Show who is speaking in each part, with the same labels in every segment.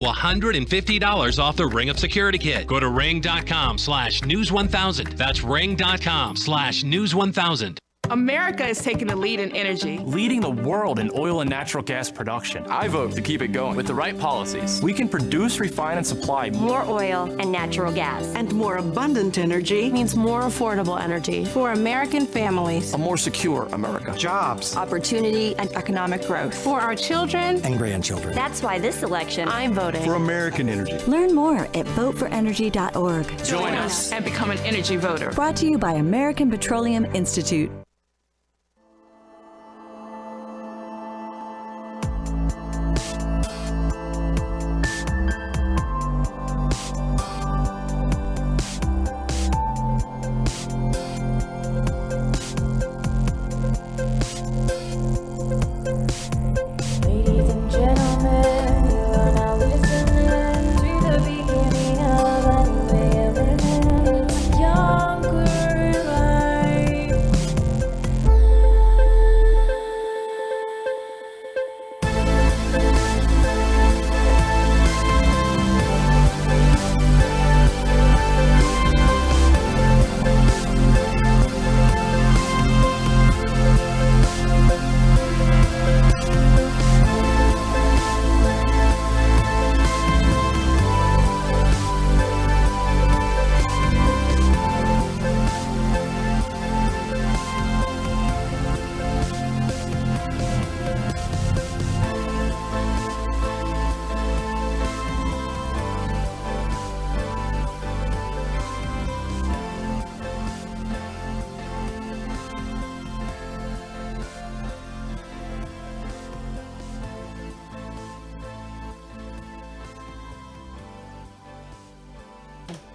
Speaker 1: $150 off the Ring Up Security Kit. Go to ring.com/news1000. That's ring.com/news1000.
Speaker 2: America is taking the lead in energy.
Speaker 3: Leading the world in oil and natural gas production.
Speaker 4: I vote to keep it going.
Speaker 3: With the right policies, we can produce, refine, and supply
Speaker 5: more oil and natural gas.
Speaker 6: And more abundant energy
Speaker 7: means more affordable energy for American families.
Speaker 4: A more secure America.
Speaker 6: Jobs,
Speaker 7: opportunity, and economic growth for our children
Speaker 6: and grandchildren.
Speaker 5: That's why this election,
Speaker 7: I'm voting
Speaker 4: for American energy.
Speaker 8: Learn more at voteforenergy.org.
Speaker 2: Join us and become an energy voter.
Speaker 8: Brought to you by American Petroleum Institute.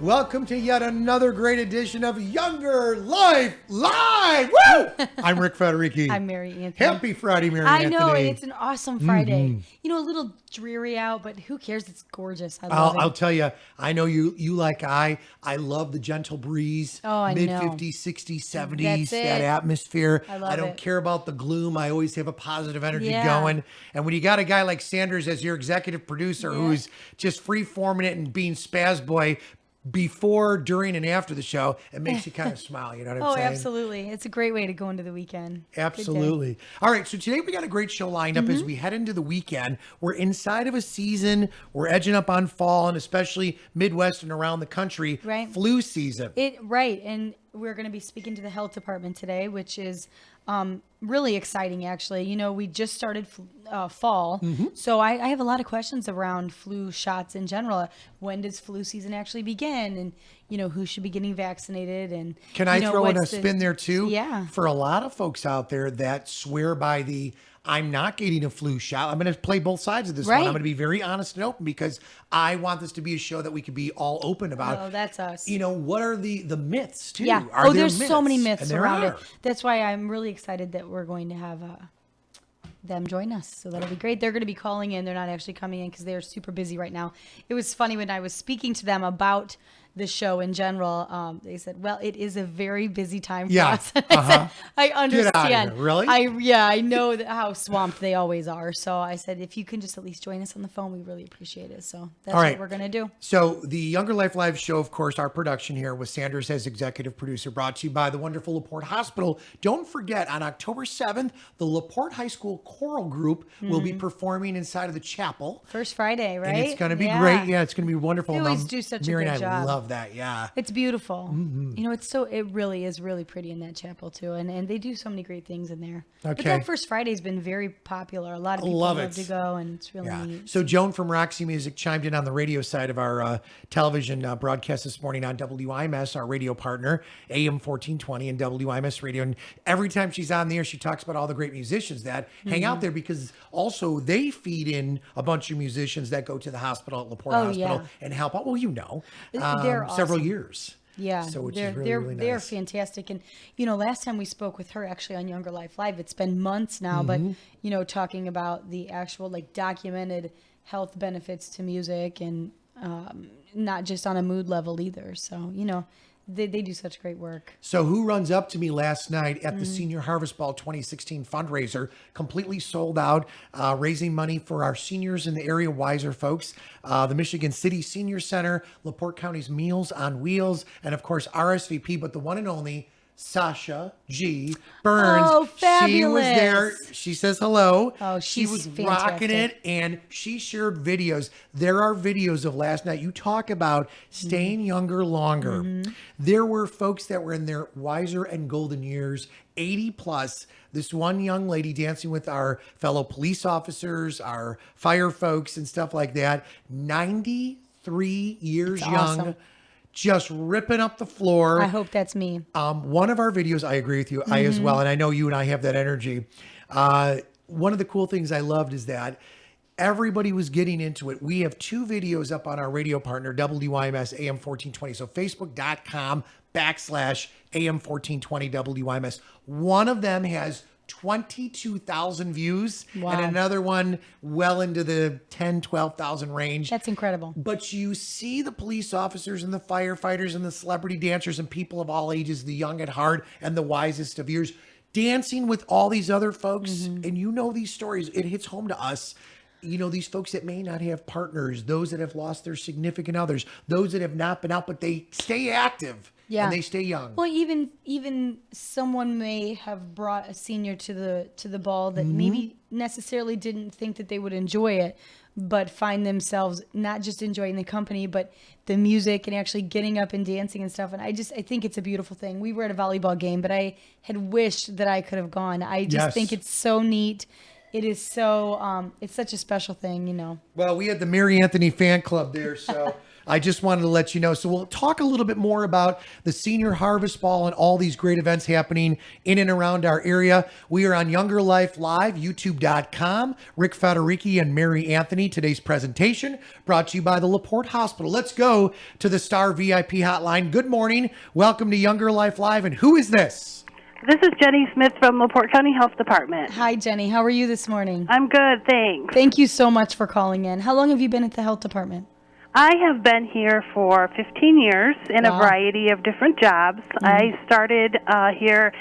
Speaker 9: Welcome to yet another great edition of Younger Life Live. Woo! I'm Rick Federici.
Speaker 10: I'm Mary Anthony.
Speaker 9: Happy Friday, Mary Anthony.
Speaker 10: I know, it's an awesome Friday. You know, a little dreary out, but who cares? It's gorgeous. I love it.
Speaker 9: I'll tell you, I know you like I love the gentle breeze.
Speaker 10: Oh, I know.
Speaker 9: Mid-50s, 60s, 70s,
Speaker 10: That's it.
Speaker 9: that atmosphere.
Speaker 10: I love
Speaker 9: I don't
Speaker 10: it.
Speaker 9: care about the gloom. I always have a positive energy
Speaker 10: Yeah.
Speaker 9: going. And when you got a guy like Sanders as your executive producer who's just free-forming it and being spaz boy before, during, and after the show, it makes you kind of smile. You know what I'm saying?
Speaker 10: Oh, absolutely. It's a great way to go into the weekend.
Speaker 9: Absolutely. All right. So today we got a great show lined up as we head into the weekend. We're inside of a season. We're edging up on fall, and especially Midwest and around the country,
Speaker 10: Right.
Speaker 9: flu season.
Speaker 10: Right. And we're going to be speaking to the health department today, which is really exciting, actually. You know, we just started fall. So I have a lot of questions around flu shots in general. When does flu season actually begin? And, you know, who should be getting vaccinated? And
Speaker 9: Can I throw in a spin there too?
Speaker 10: Yeah.
Speaker 9: For a lot of folks out there that swear by the I'm not getting a flu shot. I'm going to play both sides of this one. I'm going to be very honest and open because I want this to be a show that we could be all open about.
Speaker 10: Oh, that's us.
Speaker 9: You know, what are the myths too?
Speaker 10: Yeah.
Speaker 9: Are there
Speaker 10: there's
Speaker 9: myths?
Speaker 10: so many myths
Speaker 9: And
Speaker 10: around
Speaker 9: there
Speaker 10: it.
Speaker 9: are.
Speaker 10: That's why I'm really excited that we're going to have them join us. So that'll be great. They're going to be calling in. They're not actually coming in because they're super busy right now. It was funny when I was speaking to them about the show in general. They said, well, it is a very busy time for us. And I said, I understand.
Speaker 9: Get out of here. Really?
Speaker 10: I know how swamped they always are. So I said, if you can just at least join us on the phone, we really appreciate it. So that's
Speaker 9: All right.
Speaker 10: what we're going to do.
Speaker 9: So the Younger Life Live show, of course, our production here with Sanders as executive producer, brought to you by the wonderful LaPorte Hospital. Don't forget, on October 7th, the LaPorte High School Choral Group will be performing inside of the chapel.
Speaker 10: First Friday, right?
Speaker 9: And it's going to be great. Yeah, it's going to be wonderful.
Speaker 10: They always do such a
Speaker 9: Mary
Speaker 10: good
Speaker 9: and I
Speaker 10: job.
Speaker 9: love that. Yeah.
Speaker 10: It's beautiful. You know, it really is really pretty in that chapel too. And they do so many great things in there. But
Speaker 9: Okay.
Speaker 10: that First Friday's been very popular. A lot of people
Speaker 9: Love
Speaker 10: love
Speaker 9: it.
Speaker 10: to go, and it's really neat.
Speaker 9: So Joan from Roxy Music chimed in on the radio side of our television broadcast this morning on WIMS, our radio partner, AM 1420 and WIMS Radio. And every time she's on the air, she talks about all the great musicians that hang out there because also they feed in a bunch of musicians that go to the hospital at LaPorte Hospital and help out. Well, you know,
Speaker 10: They're
Speaker 9: several
Speaker 10: awesome.
Speaker 9: years.
Speaker 10: Yeah,
Speaker 9: So which
Speaker 10: they're
Speaker 9: is really nice.
Speaker 10: they're fantastic. And you know, last time we spoke with her actually on Younger Life Live, it's been months now, but you know, talking about the actual like documented health benefits to music and not just on a mood level either. So you know, They do such great work.
Speaker 9: So who runs up to me last night at the Senior Harvest Ball 2016 fundraiser, completely sold out, raising money for our seniors in the area, wiser folks, the Michigan City Senior Center, LaPorte County's Meals on Wheels, and of course RSVP, but the one and only Sasha G. Burns.
Speaker 10: Oh,
Speaker 9: She was there.
Speaker 10: fabulous.
Speaker 9: She says hello.
Speaker 10: Oh,
Speaker 9: she
Speaker 10: she's
Speaker 9: was
Speaker 10: fantastic.
Speaker 9: rocking it, and she shared videos. There are videos of last night. You talk about staying younger longer. There were folks that were in their wiser and golden years, 80 plus. This one young lady dancing with our fellow police officers, our fire folks, and stuff like that. 93 years
Speaker 10: That's
Speaker 9: young.
Speaker 10: awesome.
Speaker 9: Just ripping up the floor.
Speaker 10: I hope that's me.
Speaker 9: One of our videos, I agree with you, I as well, and I know you and I have that energy. One of the cool things I loved is that everybody was getting into it. We have 2 videos up on our radio partner, WIMS AM 1420. So Facebook.com/AM 1420 WIMS. One of them has 22,000 views
Speaker 10: Wow.
Speaker 9: and another one well into the 10, 12,000 range.
Speaker 10: That's incredible.
Speaker 9: But you see the police officers and the firefighters and the celebrity dancers and people of all ages, the young at heart and the wisest of years, dancing with all these other folks. And you know these stories. It hits home to us. You know, these folks that may not have partners, those that have lost their significant others, those that have not been out, but they stay active and they stay young.
Speaker 10: Well, even someone may have brought a senior to the ball that maybe necessarily didn't think that they would enjoy it, but find themselves not just enjoying the company, but the music and actually getting up and dancing and stuff. And I think it's a beautiful thing. We were at a volleyball game, but I had wished that I could have gone. I just think it's so neat. It is so, it's such a special thing, you know.
Speaker 9: Well, we had the Mary Anthony fan club there, so I just wanted to let you know. So we'll talk a little bit more about the Senior Harvest Ball and all these great events happening in and around our area. We are on Younger Life Live, YouTube.com. Rick Federici and Mary Anthony. Today's presentation brought to you by the LaPorte Hospital. Let's go to the Star VIP hotline. Good morning. Welcome to Younger Life Live. And who is this?
Speaker 11: This is Jenny Smith from LaPorte County Health Department.
Speaker 10: Hi, Jenny. How are you this morning?
Speaker 11: I'm good, thanks.
Speaker 10: Thank you so much for calling in. How long have you been at the health department?
Speaker 11: I have been here for 15 years in a variety of different jobs. I started here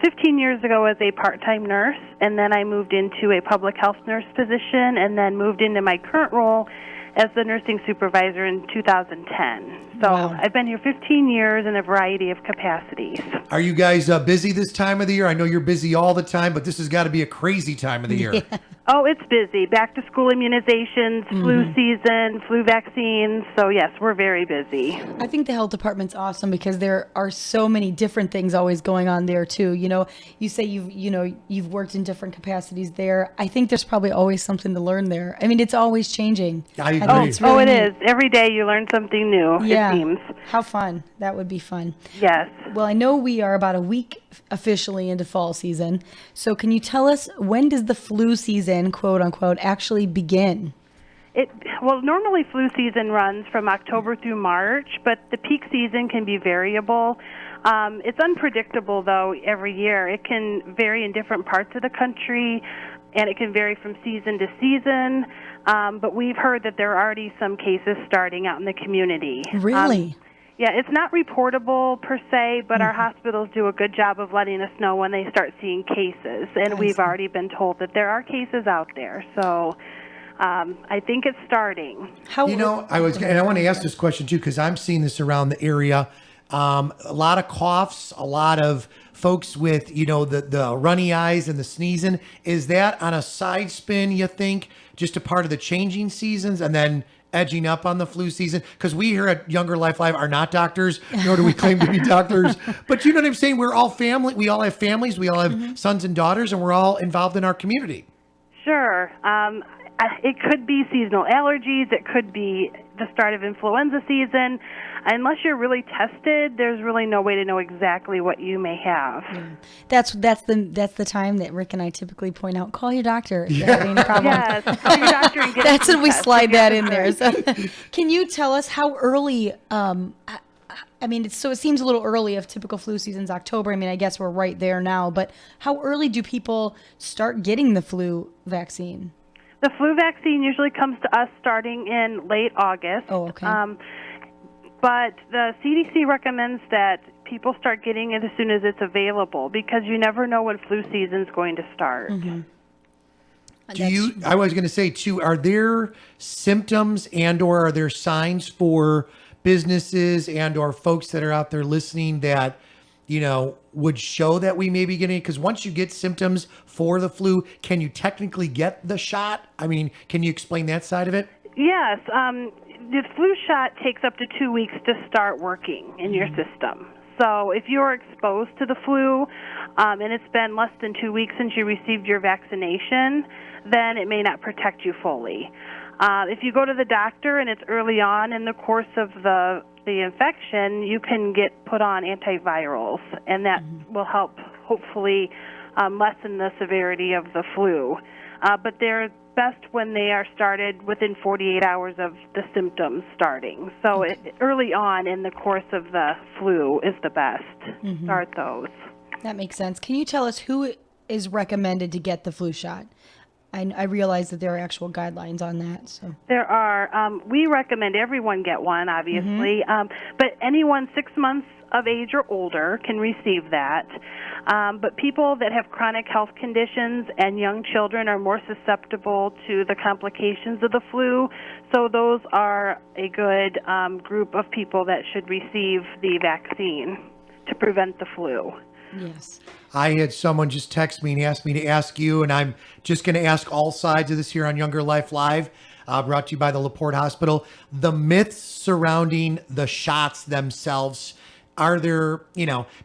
Speaker 11: 15 years ago as a part-time nurse, and then I moved into a public health nurse position, and then moved into my current role as the nursing supervisor in 2010. So I've been here 15 years in a variety of capacities.
Speaker 9: Are you guys busy this time of the year? I know you're busy all the time, but this has got to be a crazy time of the year.
Speaker 11: Oh, it's busy. Back to school immunizations, flu season, flu vaccines. So yes, we're very busy.
Speaker 10: I think the health department's awesome because there are so many different things always going on there too. You know, you say you've worked in different capacities there. I think there's probably always something to learn there. I mean, it's always changing.
Speaker 9: I agree.
Speaker 10: It's really
Speaker 11: it
Speaker 10: neat.
Speaker 11: is. Every day you learn something new, it seems.
Speaker 10: How fun. That would be fun.
Speaker 11: Yes.
Speaker 10: Well, I know we are about a week officially into fall season. So can you tell us, when does the flu season, quote unquote, actually begin?
Speaker 11: Well, normally flu season runs from October through March, but the peak season can be variable. It's unpredictable, though, every year. It can vary in different parts of the country, and it can vary from season to season. But we've heard that there are already some cases starting out in the community.
Speaker 10: Really?
Speaker 11: Yeah, it's not reportable per se, but our hospitals do a good job of letting us know when they start seeing cases. And we've already been told that there are cases out there. So I think it's starting.
Speaker 9: I want to ask this question too, because I'm seeing this around the area. A lot of coughs, a lot of folks with, the runny eyes and the sneezing. Is that on a side spin, you think, just a part of the changing seasons and then edging up on the flu season? Because we here at Younger Life Live are not doctors, nor do we claim to be doctors. But you know what I'm saying? We're all family. We all have families. We all have sons and daughters, and we're all involved in our community.
Speaker 11: Sure. It could be seasonal allergies. It could be the start of influenza season. Unless you're really tested, there's really no way to know exactly what you may have.
Speaker 10: Yeah. That's the time that Rick and I typically point out, call your doctor if you're having any problems.
Speaker 11: Yes, call your doctor and get
Speaker 10: That's when we slide that in there. So,
Speaker 11: concerned.
Speaker 10: can you tell us how early? It seems a little early if typical flu season's October. I mean, I guess we're right there now. But how early do people start getting the flu vaccine?
Speaker 11: The flu vaccine usually comes to us starting in late August.
Speaker 10: Oh, okay.
Speaker 11: But the CDC recommends that people start getting it as soon as it's available because you never know when flu season is going to start.
Speaker 9: I was going to say too, are there symptoms and or are there signs for businesses and or folks that are out there listening that, would show that we may be getting it? Because once you get symptoms for the flu, can you technically get the shot? I mean, can you explain that side of it?
Speaker 11: Yes. The flu shot takes up to 2 weeks to start working in your system. So if you're exposed to the flu and it's been less than 2 weeks since you received your vaccination, then it may not protect you fully. If you go to the doctor and it's early on in the course of the infection, you can get put on antivirals, and that will help hopefully lessen the severity of the flu. But they're best when they are started within 48 hours of the symptoms starting. So early on in the course of the flu is the best. Start those.
Speaker 10: That makes sense. Can you tell us who is recommended to get the flu shot? I realize that there are actual guidelines on that. So
Speaker 11: there are. We recommend everyone get one, obviously, but anyone 6 months of age or older can receive that. But people that have chronic health conditions and young children are more susceptible to the complications of the flu. So those are a good group of people that should receive the vaccine to prevent the flu.
Speaker 10: Yes.
Speaker 9: I had someone just text me and ask me to ask you, and I'm just going to ask all sides of this here on Younger Life Live, brought to you by the LaPorte Hospital. The myths surrounding the shots themselves. Are there,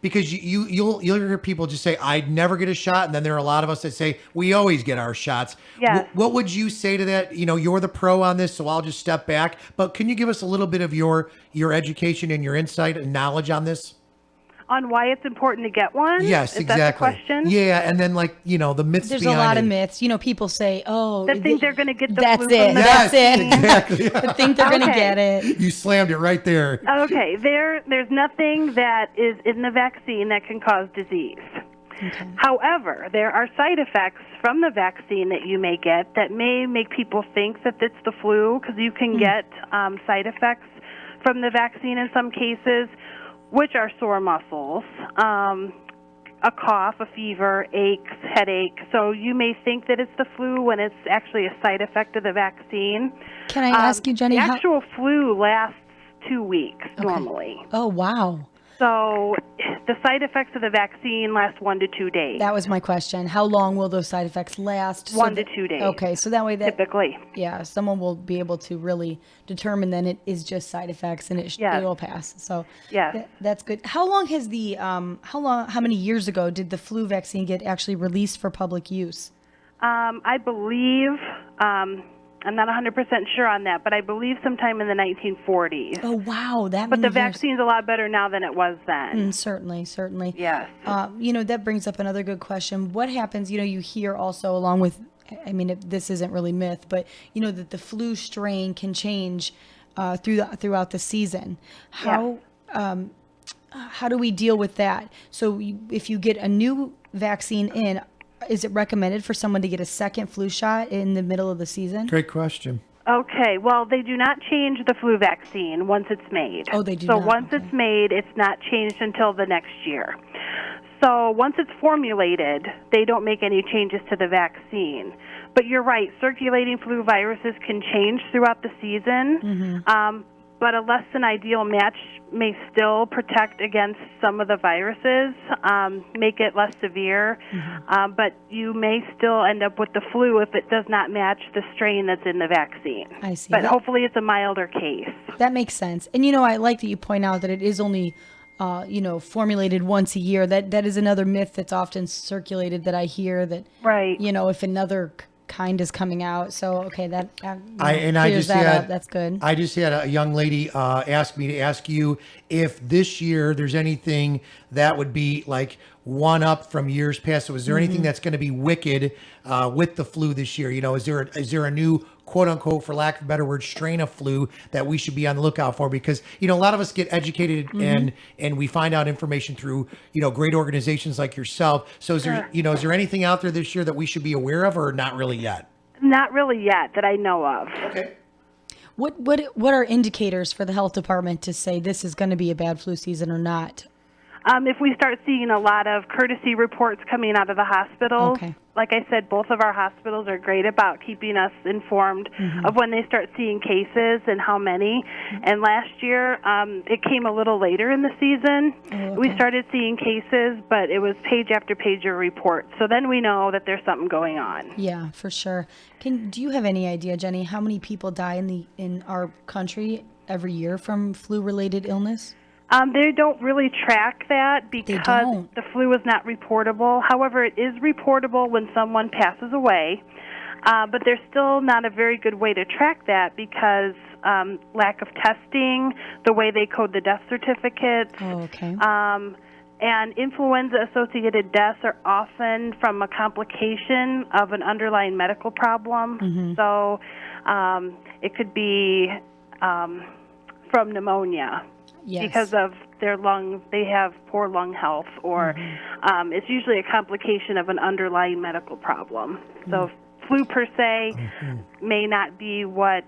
Speaker 9: because you'll hear people just say, I'd never get a shot. And then there are a lot of us that say, we always get our shots.
Speaker 11: Yes.
Speaker 9: What would you say to that? You're the pro on this, so I'll just step back. But can you give us a little bit of your education and your insight and knowledge on this?
Speaker 11: On why it's important to get one?
Speaker 9: Yes,
Speaker 11: Is
Speaker 9: exactly.
Speaker 11: That the question?
Speaker 9: Yeah, and then the myths.
Speaker 10: There's
Speaker 9: behind
Speaker 10: a lot of
Speaker 9: it.
Speaker 10: myths. People say, "Oh,
Speaker 11: They think they're going to get the
Speaker 10: that's
Speaker 11: flu
Speaker 10: it.
Speaker 11: from the
Speaker 10: That's
Speaker 11: vaccine.
Speaker 10: it."
Speaker 9: Exactly.
Speaker 10: They think they're going to get it.
Speaker 9: You slammed it right there.
Speaker 11: Okay, there's nothing that is in the vaccine that can cause disease.
Speaker 10: Okay.
Speaker 11: However, there are side effects from the vaccine that you may get that may make people think that it's the flu, because you can get side effects from the vaccine in some cases, which are sore muscles, a cough, a fever, aches, headache. So you may think that it's the flu when it's actually a side effect of the vaccine.
Speaker 10: Can I ask you, Jenny?
Speaker 11: The actual flu lasts 2 weeks normally.
Speaker 10: Oh, wow.
Speaker 11: So the side effects of the vaccine last 1 to 2 days.
Speaker 10: That was my question. How long will those side effects last?
Speaker 11: 1 to 2 days.
Speaker 10: Okay, so that way
Speaker 11: typically.
Speaker 10: Yeah, someone will be able to really determine then it is just side effects and it will pass. So that's good. How long has how many years ago did the flu vaccine get actually released for public use?
Speaker 11: I believe, I'm not 100% sure on that, but I believe sometime in the 1940s.
Speaker 10: Oh, wow.
Speaker 11: But the vaccine's a lot better now than it was then.
Speaker 10: Certainly.
Speaker 11: Yes.
Speaker 10: That brings up another good question. What happens, you hear also along with, this isn't really myth, but, that the flu strain can change throughout the season. How do we deal with that? So if you get a new vaccine in, is it recommended for someone to get a second flu shot in the middle of the season?
Speaker 9: Great question.
Speaker 11: Okay, well, they do not change the flu vaccine once it's made.
Speaker 10: Oh, they do
Speaker 11: not.
Speaker 10: So
Speaker 11: once it's made, it's not changed until the next year. So once it's formulated, they don't make any changes to the vaccine. But you're right, circulating flu viruses can change throughout the season. But a less than ideal match may still protect against some of the viruses, make it less severe, but you may still end up with the flu if it does not match the strain that's in the vaccine.
Speaker 10: I see.
Speaker 11: But hopefully it's a milder case.
Speaker 10: That makes sense. And, I like that you point out that it is only, formulated once a year. That is another myth that's often circulated that I hear that, if another kind is coming out. So, okay, clears that up. That's good.
Speaker 9: I just had a young lady ask me to ask you if this year there's anything that would be like one up from years past. So is there anything that's going to be wicked with the flu this year? Is there a new quote unquote, for lack of a better word, strain of flu that we should be on the lookout for? Because, a lot of us get educated and we find out information through, great organizations like yourself. So is there, is there anything out there this year that we should be aware of or not really yet?
Speaker 11: Not really yet that I know of.
Speaker 9: Okay.
Speaker 10: What are indicators for the health department to say this is going to be a bad flu season or not?
Speaker 11: If we start seeing a lot of courtesy reports coming out of the hospital,
Speaker 10: Okay.
Speaker 11: like I said, both of our hospitals are great about keeping us informed of when they start seeing cases and how many. And last year, it came a little later in the season. We started seeing cases, but it was page after page of reports. So then we know that there's something going on.
Speaker 10: Yeah, for sure. Do you have any idea, Jenny, how many people die in our country every year from flu-related illness?
Speaker 11: They don't really track that because the flu is not reportable. However, it is reportable when someone passes away, but there's still not a very good way to track that because lack of testing, the way they code the death certificates. And influenza-associated deaths are often from a complication of an underlying medical problem. So it could be from pneumonia.
Speaker 10: Yes.
Speaker 11: Because of their lung, they have poor lung health, or it's usually a complication of an underlying medical problem. So flu per se may not be what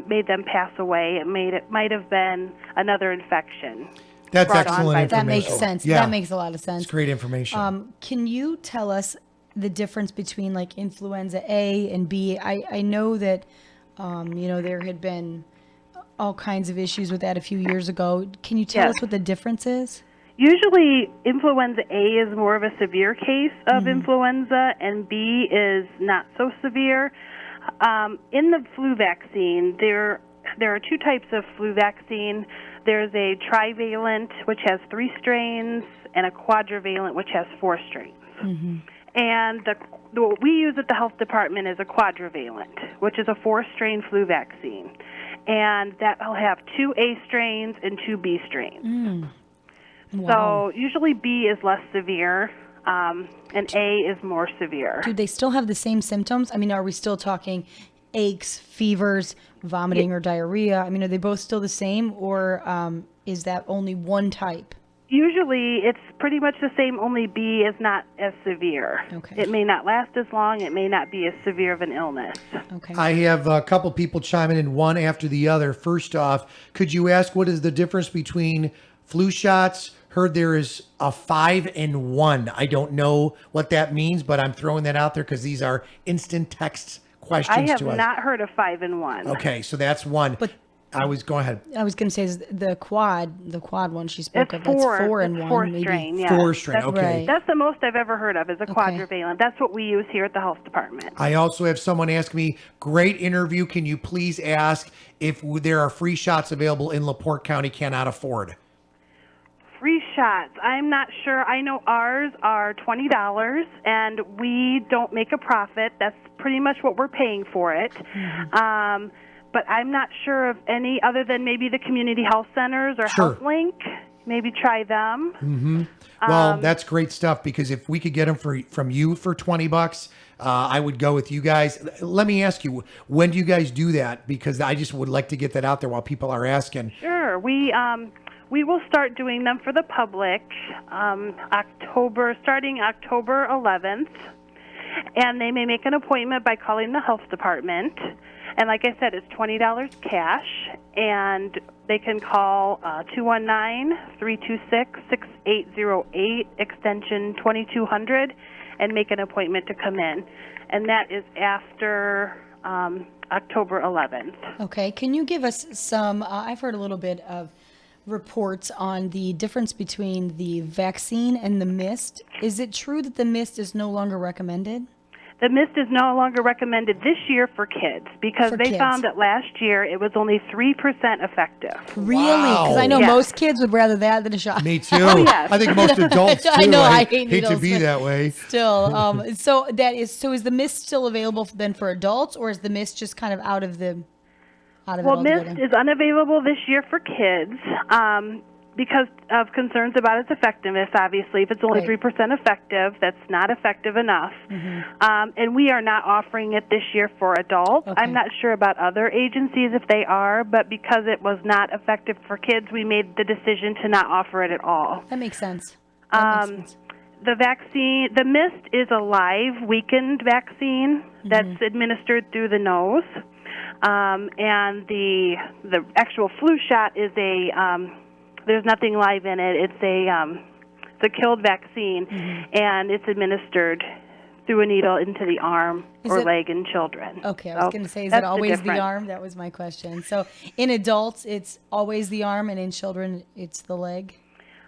Speaker 11: made them pass away. It might have been another infection.
Speaker 9: That's excellent information.
Speaker 10: That makes sense.
Speaker 9: Yeah.
Speaker 10: That makes a lot of sense.
Speaker 9: It's great information.
Speaker 10: Can you tell us the difference between like influenza A and B? I know that there had been all kinds of issues with that a few years ago. Can you tell us what the difference is?
Speaker 11: Usually, influenza A is more of a severe case of influenza, and B is not so severe. In the flu vaccine, there are two types of flu vaccine. There's a trivalent, which has 3 strains, and a quadrivalent, which has 4 strains. And what we use at the health department is a quadrivalent, which is a 4-strain flu vaccine. And that will have 2 A strains and 2 B strains.
Speaker 10: Wow.
Speaker 11: So usually B is less severe, and A is more severe.
Speaker 10: Do they still have the same symptoms? I mean, are we still talking aches, fevers, vomiting, or diarrhea? I mean, are they both still the same, or is that only one type?
Speaker 11: Usually it's pretty much the same, only B is not as severe.
Speaker 10: Okay.
Speaker 11: It may not last as long. It may not be as severe of an illness.
Speaker 10: Okay.
Speaker 9: I have a couple people chiming in one after the other. First off, could you ask what is the difference between flu shots? Heard there is a 5 and 1. I don't know what that means, but I'm throwing that out there because these are instant text questions
Speaker 11: I have
Speaker 9: to us.
Speaker 11: not heard of 5 and 1.
Speaker 9: Okay, so that's one.
Speaker 10: But
Speaker 9: go ahead.
Speaker 10: I was going to say is the quad one she spoke of.
Speaker 11: It's 4,
Speaker 10: That's 4 and
Speaker 11: it's
Speaker 10: 1,
Speaker 11: 4
Speaker 10: maybe.
Speaker 11: strain, yeah.
Speaker 9: 4 strain,
Speaker 11: That's,
Speaker 9: okay.
Speaker 11: That's the most I've ever heard of is a quadrivalent. That's what we use here at the health department.
Speaker 9: I also have someone ask me, great interview. Can you please ask if there are free shots available in LaPorte County cannot afford?
Speaker 11: Free shots. I'm not sure. I know ours are $20, and we don't make a profit. That's pretty much what we're paying for it. But I'm not sure of any other than maybe the community health centers or
Speaker 9: Sure.
Speaker 11: HealthLink. Maybe try them.
Speaker 9: Well, that's great stuff because if we could get them from you for $20, I would go with you guys. Let me ask you, when do you guys do that? Because I just would like to get that out there while people are asking.
Speaker 11: Sure. We will start doing them for the public starting October 11th. And they may make an appointment by calling the health department. And like I said, it's $20 cash. And they can call 219-326-6808, extension 2200, and make an appointment to come in. And that is after October 11th.
Speaker 10: Okay. Can you give us some, I've heard a little bit of reports on the difference between the vaccine and the mist. Is it true that the mist is no longer recommended?
Speaker 11: The mist is no longer recommended this year for kids because they found that last year it was only 3% effective.
Speaker 10: Really? Because I know most kids would rather that than a shot.
Speaker 9: Me too.
Speaker 11: Oh, yes.
Speaker 9: I think most adults too.
Speaker 10: I know. I hate
Speaker 9: hate
Speaker 10: needles,
Speaker 9: to be
Speaker 10: but
Speaker 9: that way.
Speaker 10: Still, so is the mist still available then for adults, or is the mist just kind of out of it altogether?
Speaker 11: Mist is unavailable this year for kids because of concerns about its effectiveness, obviously. If it's only 3% effective, that's not effective enough. And we are not offering it this year for adults. I'm not sure about other agencies if they are, but because it was not effective for kids, we made the decision to not offer it at all.
Speaker 10: That makes sense.
Speaker 11: The vaccine, the mist is a live weakened vaccine that's administered through the nose. And the actual flu shot is there's nothing live in it. It's a killed vaccine, and it's administered through a needle into the arm or leg in children.
Speaker 10: Okay, I was going to say, is it always the arm? That was my question. So in adults, it's always the arm, and in children, it's the leg?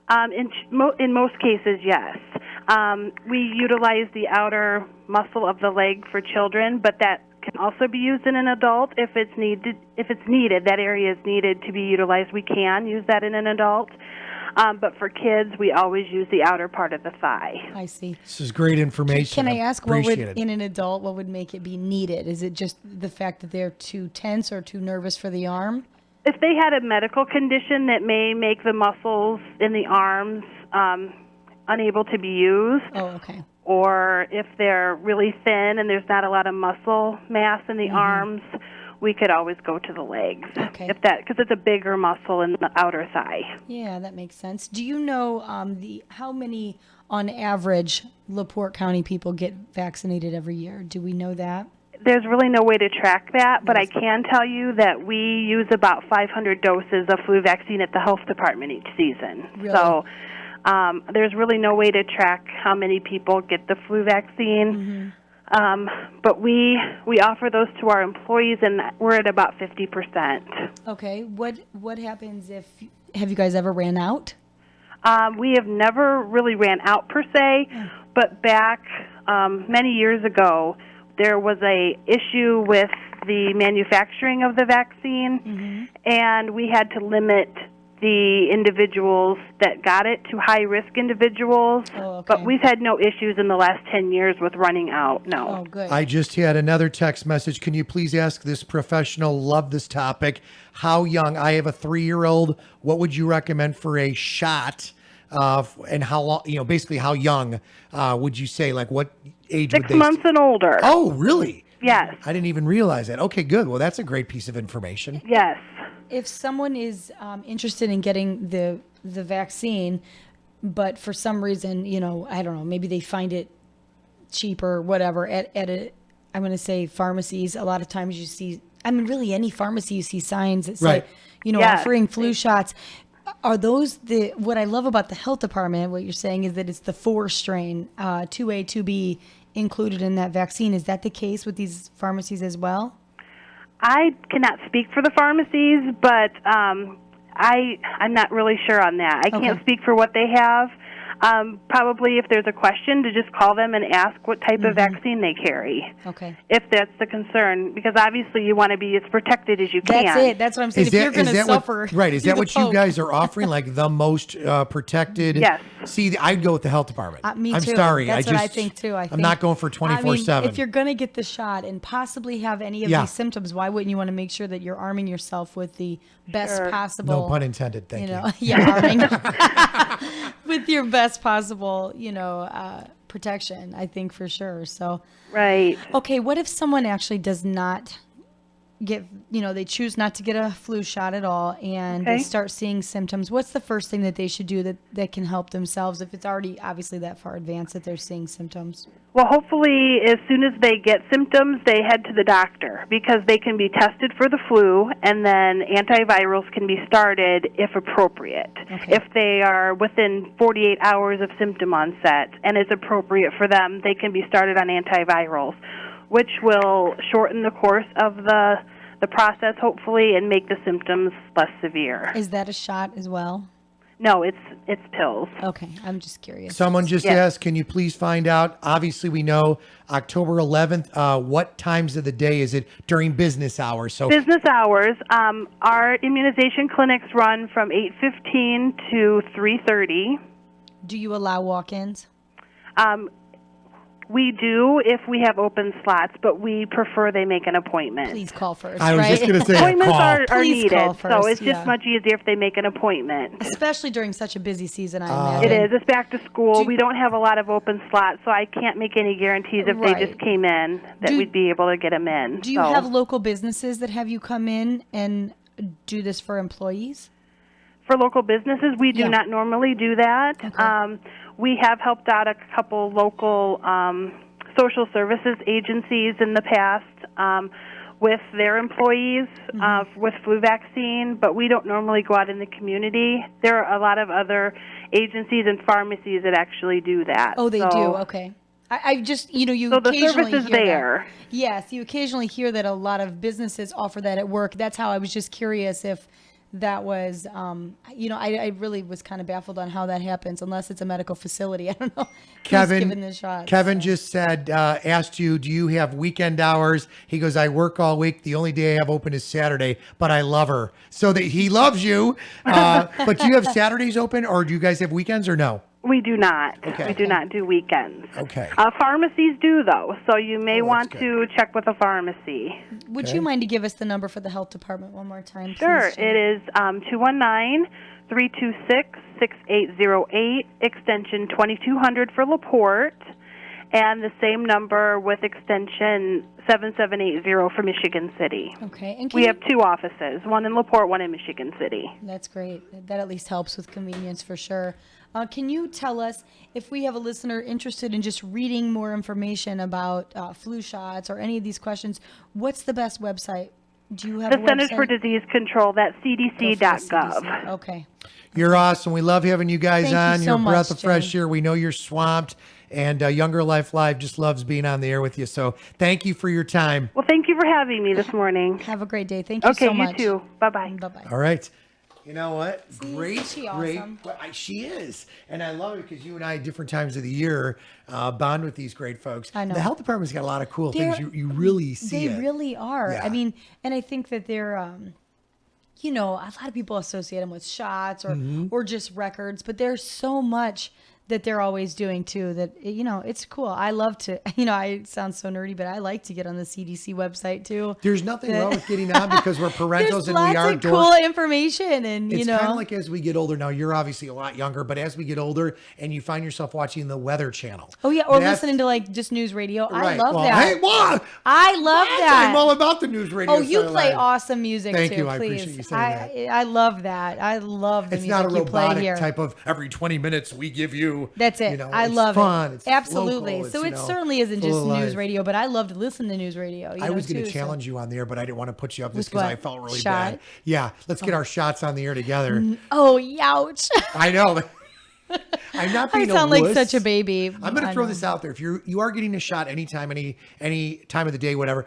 Speaker 11: In most cases, yes. We utilize the outer muscle of the leg for children, but that can also be used in an adult if it's needed. If it's needed, that area is needed to be utilized, we can use that in an adult. But for kids, we always use the outer part of the thigh.
Speaker 10: I see.
Speaker 9: This is great information.
Speaker 10: Can I ask, in an adult, what would make it be needed? Is it just the fact that they're too tense or too nervous for the arm?
Speaker 11: If they had a medical condition that may make the muscles in the arms unable to be used.
Speaker 10: Oh, okay.
Speaker 11: Or if they're really thin and there's not a lot of muscle mass in the arms, we could always go to the legs.
Speaker 10: Okay.
Speaker 11: Because it's a bigger muscle in the outer thigh.
Speaker 10: Yeah, that makes sense. Do you know how many, on average, LaPorte County people get vaccinated every year? Do we know that?
Speaker 11: There's really no way to track that, but I can tell you that we use about 500 doses of flu vaccine at the health department each season.
Speaker 10: Really?
Speaker 11: So there's really no way to track how many people get the flu vaccine. But we offer those to our employees, and we're at about 50%.
Speaker 10: Okay. What happens if, have you guys ever ran out?
Speaker 11: We have never really ran out per se, but back many years ago, there was a issue with the manufacturing of the vaccine, and we had to limit the individuals that got it to high-risk individuals.
Speaker 10: Oh, okay.
Speaker 11: But we've had no issues in the last 10 years with running out, no.
Speaker 10: Oh, good.
Speaker 9: I just had another text message. Can you please ask this professional, love this topic, how young, I have a 3-year-old, what would you recommend for a shot? And how long, basically how young would you say, like what age would they?
Speaker 11: 6 months and older.
Speaker 9: Oh, really?
Speaker 11: Yes.
Speaker 9: I didn't even realize that. Okay, good. Well, that's a great piece of information.
Speaker 11: Yes.
Speaker 10: If someone is interested in getting the vaccine, but for some reason, I don't know, maybe they find it cheaper or whatever at I'm going to say pharmacies, a lot of times you see, really any pharmacy you see signs that say,
Speaker 11: Yes.
Speaker 10: offering flu shots. Are those what I love about the health department, what you're saying is that it's the 4 strain, 2A, 2B included in that vaccine. Is that the case with these pharmacies as well?
Speaker 11: I cannot speak for the pharmacies, but I'm not really sure on that. I can't speak for what they have. Probably if there's a question, to just call them and ask what type of vaccine they carry.
Speaker 10: Okay.
Speaker 11: If that's the concern, because obviously you want to be as protected as you can.
Speaker 10: That's it. That's what I'm saying. If you're going to suffer.
Speaker 9: Right. Is that what you guys are offering? Like the most protected?
Speaker 11: Yes.
Speaker 9: See, I'd go with the health department.
Speaker 10: Me too.
Speaker 9: I'm sorry.
Speaker 10: That's what I think too.
Speaker 9: I'm not going for 24/7.
Speaker 10: If you're going to get the shot and possibly have any of these symptoms, why wouldn't you want to make sure that you're arming yourself with the best possible?
Speaker 9: No pun intended. Thank you.
Speaker 10: Yeah, arming with your best possible, protection. I think for sure. So.
Speaker 11: Right.
Speaker 10: Okay. What if someone actually does not get, they choose not to get a flu shot at all and they start seeing symptoms? What's the first thing that they should do that can help themselves if it's already obviously that far advanced that they're seeing symptoms?
Speaker 11: Well, hopefully as soon as they get symptoms, they head to the doctor because they can be tested for the flu and then antivirals can be started if appropriate.
Speaker 10: Okay.
Speaker 11: If they are within 48 hours of symptom onset and it's appropriate for them, they can be started on antivirals, which will shorten the course of the process, hopefully, and make the symptoms less severe.
Speaker 10: Is that a shot as well?
Speaker 11: No, it's pills.
Speaker 10: Okay, I'm just curious.
Speaker 9: Someone just asked, can you please find out? Obviously, we know October 11th. What times of the day is it during business hours? So
Speaker 11: business hours. Our immunization clinics run from 8:15 to 3:30.
Speaker 10: Do you allow walk-ins?
Speaker 11: We do if we have open slots, but we prefer they make an appointment.
Speaker 10: Please call first.
Speaker 9: I was just going to say
Speaker 11: appointments
Speaker 9: call.
Speaker 11: are
Speaker 10: Please
Speaker 11: needed,
Speaker 10: call first,
Speaker 11: so it's just much easier if they make an appointment.
Speaker 10: Especially during such a busy season, I imagine.
Speaker 11: It is. It's back to school. We don't have a lot of open slots, so I can't make any guarantees if they just came in that we'd be able to get them in.
Speaker 10: Do you have local businesses that have you come in and do this for employees?
Speaker 11: For local businesses, we do not normally do that.
Speaker 10: Okay.
Speaker 11: We have helped out a couple local social services agencies in the past. with their employees with flu vaccine, but we don't normally go out in the community. There are a lot of other agencies and pharmacies that actually do that.
Speaker 10: Oh, they do. Okay. I just, you
Speaker 11: So the
Speaker 10: occasionally
Speaker 11: service is
Speaker 10: hear
Speaker 11: there.
Speaker 10: That. Yes, you occasionally hear that a lot of businesses offer that at work. That's how I was just curious if that was, I really was kind of baffled on how that happens, unless it's a medical facility. I don't know.
Speaker 9: Kevin,
Speaker 10: Who's giving the shots,
Speaker 9: Kevin just said, asked you, do you have weekend hours? He goes, I work all week. The only day I have open is Saturday, but I love her. So that he loves you. But do you have Saturdays open, or do you guys have weekends, or no?
Speaker 11: We do not.
Speaker 9: Okay.
Speaker 11: We do not do weekends.
Speaker 9: Okay.
Speaker 11: Pharmacies do, though, so you may want to check with a pharmacy.
Speaker 10: Would you mind to give us the number for the health department one more time?
Speaker 11: Sure.
Speaker 10: Please, Jen?
Speaker 11: It is 219-326-6808, extension 2200 for LaPorte, and the same number with extension 7780 for Michigan City.
Speaker 10: Okay. And
Speaker 11: we have two offices, one in LaPorte, one in Michigan City.
Speaker 10: That's great. That at least helps with convenience for sure. Can you tell us, if we have a listener interested in just reading more information about flu shots or any of these questions, what's the best website? Do you have
Speaker 11: the
Speaker 10: a
Speaker 11: Centers
Speaker 10: website?
Speaker 11: for Disease Control, that's cdc.gov.
Speaker 10: Okay.
Speaker 9: You're awesome. We love having you guys
Speaker 10: Thank you
Speaker 9: on.
Speaker 10: so
Speaker 9: You're a breath
Speaker 10: much,
Speaker 9: of fresh
Speaker 10: Jen.
Speaker 9: air. We know you're swamped, and Younger Life Live just loves being on the air with you. So thank you for your time.
Speaker 11: Well, thank you for having me this morning.
Speaker 10: Have a great day. Thank you
Speaker 11: Okay,
Speaker 10: so much.
Speaker 11: you too. Bye-bye.
Speaker 10: Bye-bye.
Speaker 9: All right. You know what? Great,
Speaker 10: she
Speaker 9: great.
Speaker 10: awesome?
Speaker 9: Well, she is. And I love it because you and I, at different times of the year, bond with these great folks.
Speaker 10: I know.
Speaker 9: The health department's got a lot of cool
Speaker 10: They're-
Speaker 9: things. You really see
Speaker 10: They
Speaker 9: it.
Speaker 10: really are.
Speaker 9: Yeah.
Speaker 10: I mean, and I think that they're, a lot of people associate them with shots or just records, but there's so much that they're always doing too that, it's cool. I love to, it sounds so nerdy, but I like to get on the CDC website too.
Speaker 9: There's nothing wrong with getting on because we're parentals
Speaker 10: There's
Speaker 9: and
Speaker 10: lots
Speaker 9: we are
Speaker 10: of cool information and,
Speaker 9: It's kind of like as we get older. Now, you're obviously a lot younger, but as we get older and you find yourself watching the Weather Channel.
Speaker 10: Oh, yeah. Or
Speaker 9: that's-
Speaker 10: listening to like just news radio. I
Speaker 9: Right.
Speaker 10: love
Speaker 9: Well,
Speaker 10: that.
Speaker 9: Hey, what?
Speaker 10: I love that.
Speaker 9: I'm all about the news radio.
Speaker 10: Oh, you
Speaker 9: side of
Speaker 10: play
Speaker 9: life.
Speaker 10: awesome music
Speaker 9: Thank
Speaker 10: too,
Speaker 9: you. I
Speaker 10: please.
Speaker 9: appreciate you saying that.
Speaker 10: I love that. I love the
Speaker 9: It's
Speaker 10: music
Speaker 9: not a
Speaker 10: you play
Speaker 9: robotic
Speaker 10: here.
Speaker 9: type of every 20 minutes we give you.
Speaker 10: That's it. I
Speaker 9: it's
Speaker 10: love
Speaker 9: fun.
Speaker 10: it.
Speaker 9: It's
Speaker 10: Absolutely.
Speaker 9: local.
Speaker 10: So
Speaker 9: It's,
Speaker 10: it certainly isn't
Speaker 9: full
Speaker 10: just
Speaker 9: of
Speaker 10: news
Speaker 9: life.
Speaker 10: radio, but I love to listen to news radio.
Speaker 9: I was going
Speaker 10: to
Speaker 9: to challenge you on the air, but I didn't want to put you up just
Speaker 10: With
Speaker 9: because
Speaker 10: what?
Speaker 9: I felt really
Speaker 10: Shot?
Speaker 9: bad. Yeah, let's get our shots on the air together.
Speaker 10: Oh, youch.
Speaker 9: I know. I'm not
Speaker 10: I
Speaker 9: being
Speaker 10: sound
Speaker 9: a
Speaker 10: like
Speaker 9: wuss.
Speaker 10: such a baby.
Speaker 9: I'm going to throw this out there. If you are getting a shot anytime, any time of the day, whatever,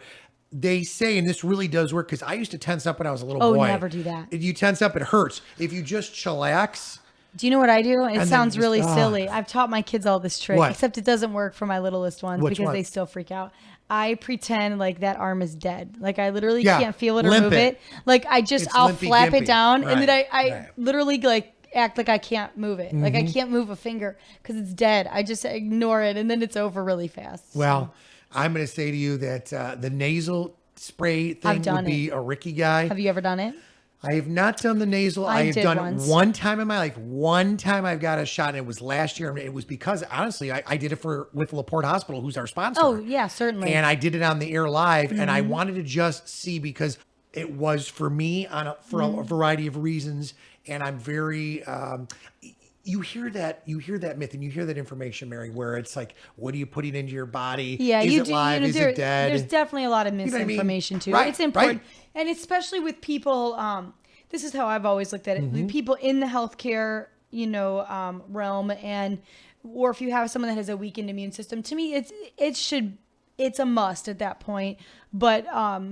Speaker 9: they say, and this really does work because I used to tense up when I was a little
Speaker 10: Oh,
Speaker 9: boy.
Speaker 10: never do that.
Speaker 9: If you tense up, it hurts. If you just chillax.
Speaker 10: Do you know what I do? It
Speaker 9: then
Speaker 10: sounds
Speaker 9: just-
Speaker 10: really
Speaker 9: ah.
Speaker 10: silly. I've taught my kids all this trick,
Speaker 9: What?
Speaker 10: except it doesn't work for my littlest ones
Speaker 9: Which
Speaker 10: because
Speaker 9: one?
Speaker 10: they still freak out. I pretend like that arm is dead. Like I literally
Speaker 9: Yeah,
Speaker 10: can't feel it or
Speaker 9: limp
Speaker 10: move
Speaker 9: it.
Speaker 10: it. Like
Speaker 9: It's
Speaker 10: I'll
Speaker 9: limpy
Speaker 10: flap
Speaker 9: gimpy.
Speaker 10: it down and then
Speaker 9: Right,
Speaker 10: I
Speaker 9: right.
Speaker 10: literally like act like I can't move it. Like I
Speaker 9: Mhm.
Speaker 10: can't move a finger because it's dead. I just ignore it and then it's over really fast.
Speaker 9: Well, I'm going to say to you that the nasal spray thing
Speaker 10: I've done
Speaker 9: would be
Speaker 10: it.
Speaker 9: a Ricky guy.
Speaker 10: Have you ever done it?
Speaker 9: I have not done the nasal.
Speaker 10: I
Speaker 9: I have
Speaker 10: did
Speaker 9: done
Speaker 10: once.
Speaker 9: one time in my life. One time I've got a shot, and it was last year. And it was because, honestly, I did it with LaPorte Hospital, who's our sponsor.
Speaker 10: Oh yeah, certainly.
Speaker 9: And I did it on the air live, and I
Speaker 10: Mhm.
Speaker 9: wanted to just see because it was for me for a
Speaker 10: Mhm.
Speaker 9: variety of reasons. And I'm very, you hear that myth and you hear that information, Mary, where it's like, what are you putting into your body?
Speaker 10: Yeah,
Speaker 9: is
Speaker 10: you
Speaker 9: it
Speaker 10: do.
Speaker 9: live? Is it dead?
Speaker 10: There's definitely a lot of
Speaker 9: know what I mean?
Speaker 10: misinformation too.
Speaker 9: Right,
Speaker 10: It's important,
Speaker 9: right.
Speaker 10: and especially with people. This is how I've always looked at it.
Speaker 9: Mm-hmm.
Speaker 10: The people in the healthcare, realm, or if you have someone that has a weakened immune system, to me, it's a must at that point. But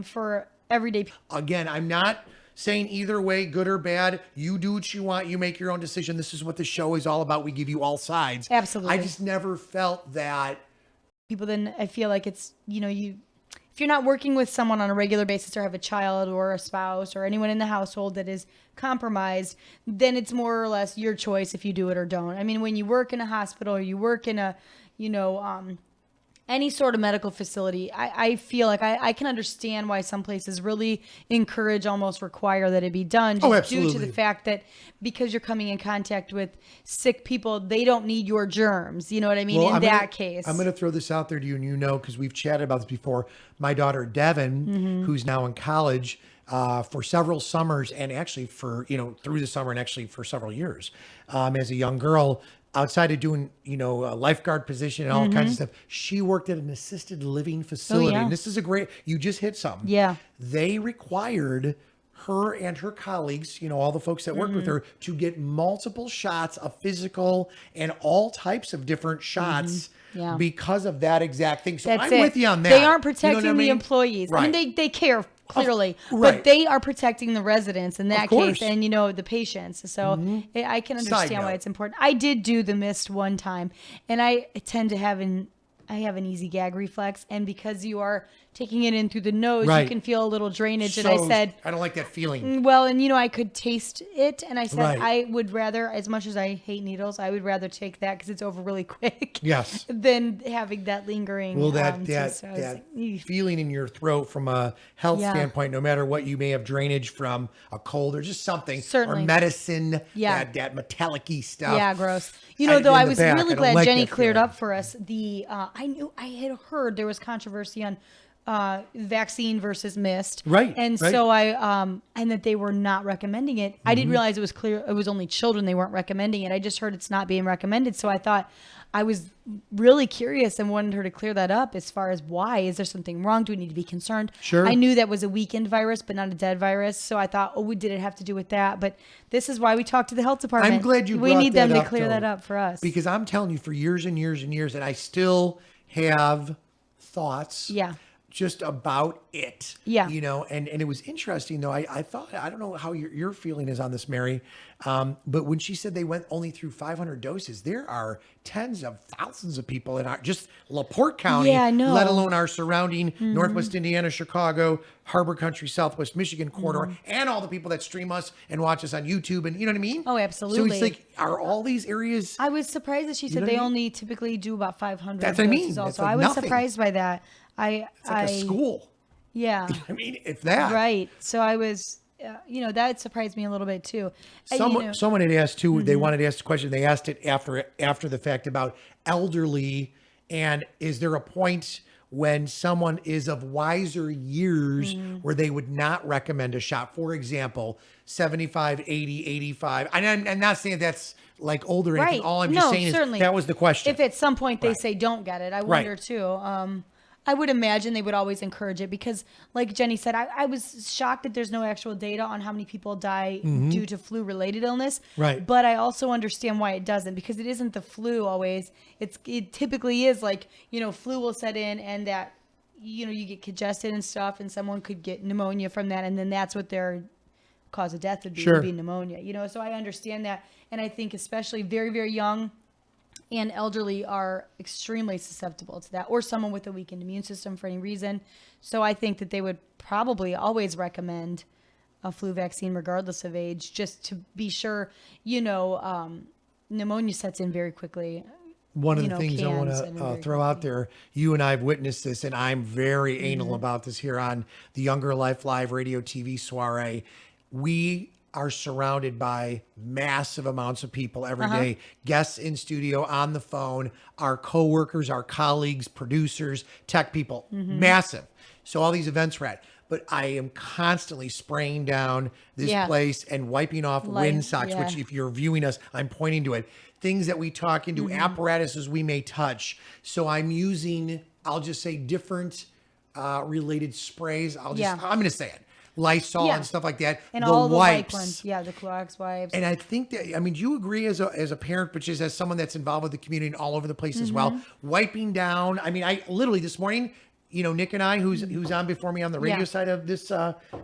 Speaker 10: for everyday people,
Speaker 9: Again, I'm not saying either way, good or bad. You do what you want. You make your own decision. This is what the show is all about. We give you all sides.
Speaker 10: Absolutely.
Speaker 9: I just never felt that.
Speaker 10: then I feel like it's if you're not working with someone on a regular basis or have a child or a spouse or anyone in the household that is compromised, then it's more or less your choice if you do it or don't. I mean, when you work in a hospital or you work in a, any sort of medical facility, I feel like I can understand why some places really encourage, almost require that it be done just due to
Speaker 9: absolutely.
Speaker 10: the fact that because you're coming in contact with sick people, they don't need your germs. You know what I mean?
Speaker 9: Well,
Speaker 10: in that case.
Speaker 9: I'm going to throw this out there to you, and because we've chatted about this before. My daughter, Devin,
Speaker 10: Mhm.
Speaker 9: who's now in college, for several summers and actually for, through the summer and actually for several years, as a young girl, outside of doing, a lifeguard position and all kinds of stuff, she worked at an assisted living facility.
Speaker 10: yeah.
Speaker 9: And this is you just hit something.
Speaker 10: Yeah.
Speaker 9: They required her and her colleagues, all the folks that worked with her, to get multiple shots of physical and all types of different shots
Speaker 10: Yeah.
Speaker 9: because of that exact thing. So
Speaker 10: That's
Speaker 9: I'm
Speaker 10: it.
Speaker 9: with you on that.
Speaker 10: They aren't
Speaker 9: You know
Speaker 10: protecting
Speaker 9: what I
Speaker 10: the
Speaker 9: mean?
Speaker 10: employees.
Speaker 9: Right.
Speaker 10: I mean, they care clearly,
Speaker 9: right.
Speaker 10: but they are protecting the residents in that
Speaker 9: course.
Speaker 10: case, and the patients. So I can
Speaker 9: Side
Speaker 10: understand why
Speaker 9: note.
Speaker 10: it's important. I did do the mist one time, and I tend to have an easy gag reflex, and because you are taking it in through the nose,
Speaker 9: Right.
Speaker 10: you can feel a little drainage. And I said,
Speaker 9: I don't like that feeling.
Speaker 10: well, and I could taste it, and I said
Speaker 9: Right.
Speaker 10: I would rather, as much as I hate needles, I would rather take that because it's over really quick.
Speaker 9: Yes.
Speaker 10: Than having that lingering.
Speaker 9: Well, that
Speaker 10: taste. So I was
Speaker 9: that
Speaker 10: like, "Eesh."
Speaker 9: feeling in your throat from a health
Speaker 10: Yeah.
Speaker 9: standpoint, no matter what you may have drainage from, a cold or just something,
Speaker 10: Certainly.
Speaker 9: or medicine,
Speaker 10: Yeah.
Speaker 9: that metallic-y stuff.
Speaker 10: Yeah, gross.
Speaker 9: in
Speaker 10: Though I
Speaker 9: the
Speaker 10: was
Speaker 9: back,
Speaker 10: really
Speaker 9: I don't
Speaker 10: glad
Speaker 9: like
Speaker 10: Jenny
Speaker 9: that
Speaker 10: cleared
Speaker 9: feeling.
Speaker 10: up for us I had heard there was controversy on vaccine versus mist.
Speaker 9: Right,
Speaker 10: And
Speaker 9: right.
Speaker 10: so and that they were not recommending it. I didn't realize it was clear. It was only children. They weren't recommending it. I just heard it's not being recommended. So I thought I was really curious and wanted her to clear that up as far as why. Is there something wrong? Do we need to be concerned?
Speaker 9: Sure.
Speaker 10: I knew that was a weakened virus, but not a dead virus. So I thought, did it have to do with that? But this is why we talked to the health department.
Speaker 9: I'm glad you
Speaker 10: We
Speaker 9: brought
Speaker 10: need them
Speaker 9: that
Speaker 10: to
Speaker 9: up,
Speaker 10: clear
Speaker 9: though,
Speaker 10: that up for us.
Speaker 9: Because I'm telling you, for years and years and years, and I still have thoughts.
Speaker 10: Yeah.
Speaker 9: Just about it.
Speaker 10: Yeah.
Speaker 9: And it was interesting though. I thought, I don't know how your feeling is on this, Mary. But when she said they went only through 500 doses, there are tens of thousands of people in just LaPorte County,
Speaker 10: Yeah, I know.
Speaker 9: let alone our surrounding Northwest Indiana, Chicago, Harbor Country, Southwest Michigan corridor, and all the people that stream us and watch us on YouTube. And you know what I mean?
Speaker 10: Oh, absolutely.
Speaker 9: So it's like, are all these areas?
Speaker 10: I was surprised that she said
Speaker 9: know
Speaker 10: they
Speaker 9: what I mean?
Speaker 10: only typically do about 500.
Speaker 9: That's what I mean.
Speaker 10: doses
Speaker 9: It's
Speaker 10: Also,
Speaker 9: like
Speaker 10: I was
Speaker 9: nothing.
Speaker 10: surprised by that.
Speaker 9: It's like a school.
Speaker 10: Yeah.
Speaker 9: I mean, if that.
Speaker 10: Right. So I was, that surprised me a little bit too.
Speaker 9: Someone had asked too. They wanted to ask the question. They asked it after the fact about elderly, and is there a point when someone is of wiser years where they would not recommend a shot? For example, 75, 80, 85. I'm not saying that's like older or anything.
Speaker 10: Right.
Speaker 9: All I'm just saying
Speaker 10: certainly.
Speaker 9: is that was the question.
Speaker 10: If at some point they
Speaker 9: Right.
Speaker 10: say don't get it, I wonder too. I would imagine they would always encourage it because, like Jenny said, I was shocked that there's no actual data on how many people die due to flu-related illness.
Speaker 9: Right.
Speaker 10: But I also understand why it doesn't, because it isn't the flu always. It typically is like, flu will set in and that, you get congested and stuff, and someone could get pneumonia from that, and then that's what their cause of death would be,
Speaker 9: Sure.
Speaker 10: would be pneumonia. So I understand that, and I think especially very, very young and elderly are extremely susceptible to that, or someone with a weakened immune system for any reason. So I think that they would probably always recommend a flu vaccine regardless of age, just to be sure. Pneumonia sets in very quickly.
Speaker 9: One of the things I want
Speaker 10: cans and
Speaker 9: to
Speaker 10: very
Speaker 9: throw out there, you and I have witnessed this, and I'm very anal about this here on the Younger Life Live radio TV soiree. We are surrounded by massive amounts of people every day, guests in studio, on the phone, our coworkers, our colleagues, producers, tech people, massive. So all these events we're at. But I am constantly spraying down this place and wiping off wind socks, which if you're viewing us, I'm pointing to it. Things that we talk into, apparatuses we may touch. So I'm using, I'll just say different related sprays. I'm going to say it. Lysol and stuff like that.
Speaker 10: And
Speaker 9: the
Speaker 10: all the
Speaker 9: wipes.
Speaker 10: wipe ones. Yeah, the Clorox wipes.
Speaker 9: And I think that, do you agree as a parent, but just as someone that's involved with the community and all over the place as well, wiping down? I literally this morning, Nick and I, who's on before me on the radio side of this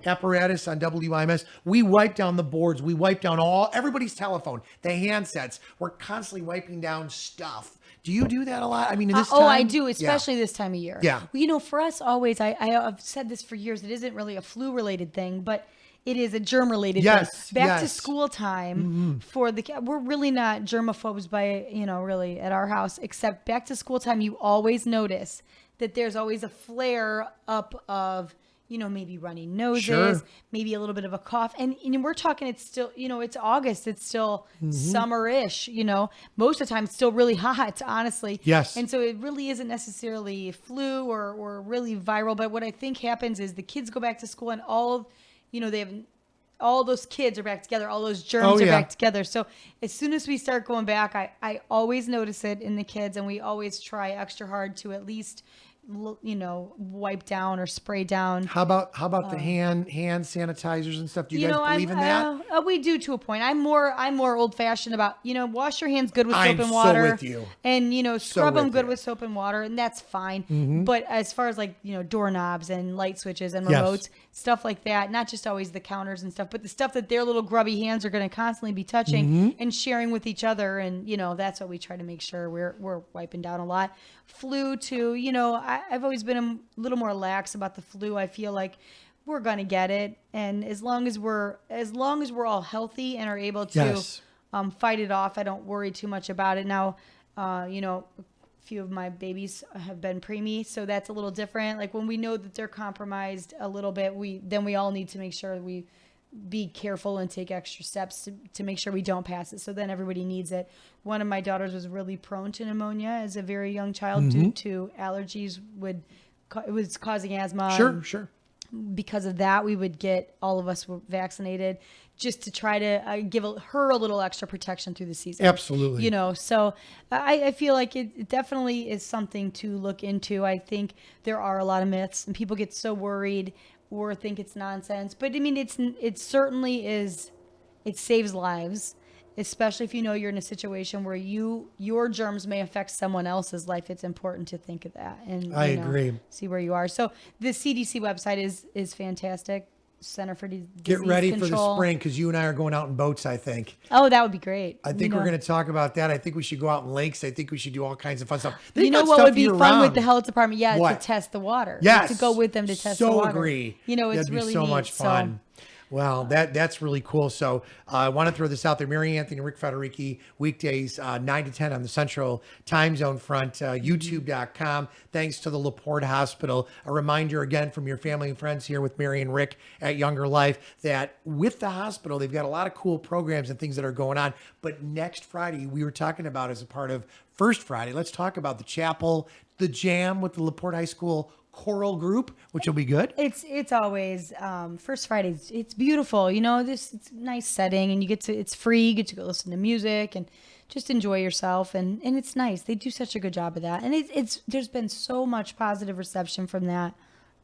Speaker 9: apparatus on WIMS, we wipe down the boards. We wipe down everybody's telephone, the handsets. We're constantly wiping down stuff. Do you do that a lot? In this time?
Speaker 10: I do, especially this time of year.
Speaker 9: Yeah.
Speaker 10: Well, for us always, I've said this for years, it isn't really a flu-related thing, but it is a germ-related thing. Back to school time we're really not germaphobes by, really at our house, except back to school time, you always notice that there's always a flare up of, maybe runny noses, maybe a little bit of a cough. And we're talking, it's still, it's August. It's still summer-ish, most of the time it's still really hot, honestly.
Speaker 9: Yes.
Speaker 10: And so it really isn't necessarily flu or really viral. But what I think happens is the kids go back to school and they have all those kids are back together. All those germs are
Speaker 9: yeah.
Speaker 10: back together. So as soon as we start going back, I always notice it in the kids, and we always try extra hard to at least, wipe down or spray down.
Speaker 9: How about the hand sanitizers and stuff? Do you guys believe in that?
Speaker 10: We do to a point. I'm more old fashioned about, wash your hands good with soap
Speaker 9: I'm
Speaker 10: and water.
Speaker 9: so with you.
Speaker 10: And, scrub them
Speaker 9: with
Speaker 10: good
Speaker 9: you.
Speaker 10: with soap and water, and that's fine.
Speaker 9: Mm-hmm.
Speaker 10: But as far as doorknobs and light switches and
Speaker 9: Yes.
Speaker 10: remotes, stuff like that, not just always the counters and stuff, but the stuff that their little grubby hands are going to constantly be touching
Speaker 9: Mm-hmm.
Speaker 10: and sharing with each other. And, that's what we try to make sure we're wiping down a lot. Flu too, I've always been a little more lax about the flu. I feel like we're going to get it. And as long as we're all healthy and are able to
Speaker 9: Yes.
Speaker 10: fight it off, I don't worry too much about it. Now, a few of my babies have been preemie, so that's a little different. Like when we know that they're compromised a little bit, we all need to make sure we be careful and take extra steps to make sure we don't pass it. So then everybody needs it. One of my daughters was really prone to pneumonia as a very young child due to allergies. It was causing asthma.
Speaker 9: Sure.
Speaker 10: Because of that, we would get all of us were vaccinated just to try to give her a little extra protection through the season.
Speaker 9: Absolutely.
Speaker 10: So I feel like it definitely is something to look into. I think there are a lot of myths and people get so worried or think it's nonsense. But I mean, it certainly is. It saves lives, especially if you're in a situation where your germs may affect someone else's life. It's important to think of that and
Speaker 9: I agree.
Speaker 10: See where you are. So the CDC website is fantastic. Center for Disease
Speaker 9: Get ready
Speaker 10: Control.
Speaker 9: for the spring because you and I are going out in boats, I think.
Speaker 10: Oh, that would be great.
Speaker 9: I think we're going to talk about that. I think we should go out in lakes. I think we should do all kinds of fun stuff.
Speaker 10: You know what would be fun with the health department? Yeah,
Speaker 9: What?
Speaker 10: to test the water.
Speaker 9: Yes.
Speaker 10: To go with them to test the water.
Speaker 9: So agree.
Speaker 10: It's
Speaker 9: That'd be
Speaker 10: really
Speaker 9: so
Speaker 10: neat.
Speaker 9: much fun. Well, that's really cool. So I want to throw this out there. Mary Anthony and Rick Federici, weekdays 9 to 10 on the Central Time Zone front, youtube.com. Thanks to the LaPorte Hospital. A reminder again from your family and friends here with Mary and Rick at Younger Life that with the hospital, they've got a lot of cool programs and things that are going on. But next Friday, we were talking about as a part of First Friday, let's talk about the chapel, the jam with the LaPorte High School choral group, which will be good.
Speaker 10: It's always First Fridays. It's beautiful, it's a nice setting, and it's free. You get to go listen to music and just enjoy yourself, and it's nice. They do such a good job of that, and there's been so much positive reception from that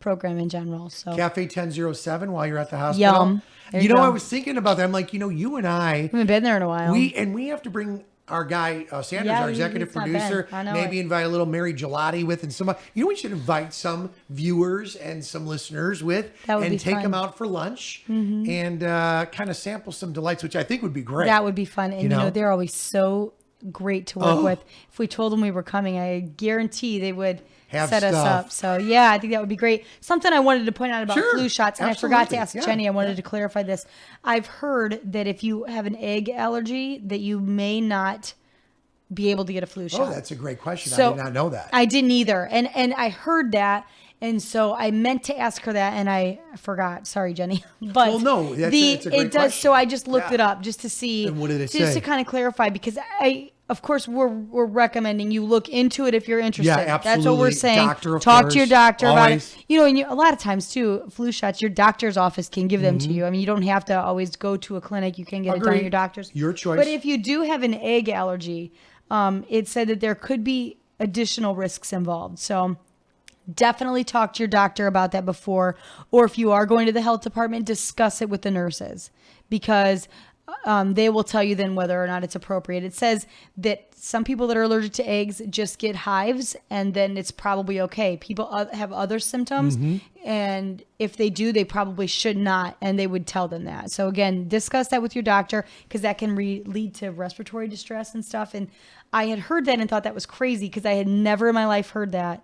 Speaker 10: program in general. So
Speaker 9: Cafe 1007 while you're at the hospital.
Speaker 10: Yum. There you go.
Speaker 9: I was thinking about that. I'm like, you and I
Speaker 10: haven't been there in a while.
Speaker 9: We have to bring our guy Sanders, our executive
Speaker 10: it's not
Speaker 9: producer,
Speaker 10: bad. I know
Speaker 9: maybe
Speaker 10: it.
Speaker 9: invite a little Mary Gelati with, and some. We should invite some viewers and some listeners with,
Speaker 10: That would
Speaker 9: and
Speaker 10: be
Speaker 9: take
Speaker 10: fun.
Speaker 9: them out for lunch and kind of sample some delights, which I think would be great.
Speaker 10: That would be fun, and they're always so great to work with. If we told them we were coming, I guarantee they would
Speaker 9: Have
Speaker 10: set us
Speaker 9: stuff.
Speaker 10: up. So yeah, I think that would be great. Something I wanted to point out about
Speaker 9: Sure.
Speaker 10: flu shots, and I forgot to
Speaker 9: Absolutely.
Speaker 10: ask
Speaker 9: Yeah.
Speaker 10: Jenny. I wanted to clarify this. I've heard that if you have an egg allergy, that you may not be able to get a flu shot.
Speaker 9: Oh, that's a great question.
Speaker 10: So
Speaker 9: I did not know that.
Speaker 10: I didn't either, and I heard that. And so I meant to ask her that, and I forgot. Sorry, Jenny. But
Speaker 9: Well, no, that's a great
Speaker 10: it does.
Speaker 9: question.
Speaker 10: So I just looked
Speaker 9: Yeah.
Speaker 10: it up just to see.
Speaker 9: And what did it
Speaker 10: just
Speaker 9: say?
Speaker 10: to kind of clarify, because of course, we're recommending you look into it if you're interested.
Speaker 9: Yeah,
Speaker 10: That's what we're
Speaker 9: absolutely.
Speaker 10: saying.
Speaker 9: Doctor, of
Speaker 10: Talk
Speaker 9: course.
Speaker 10: to your doctor
Speaker 9: Always.
Speaker 10: about it. And a lot of times too, flu shots, your doctor's office can give them to you. I mean, you don't have to always go to a clinic. You can get it done at
Speaker 9: Agreed.
Speaker 10: your doctor's.
Speaker 9: Your choice.
Speaker 10: But if you do have an egg allergy, it said that there could be additional risks involved. So definitely talk to your doctor about that before, or if you are going to the health department, discuss it with the nurses, because they will tell you then whether or not it's appropriate. It says that some people that are allergic to eggs just get hives, and then it's probably okay. People have other symptoms, and if they do, they probably should not, and they would tell them that. So again, discuss that with your doctor, because that can lead to respiratory distress and stuff. And I had heard that and thought that was crazy, because I had never in my life heard that.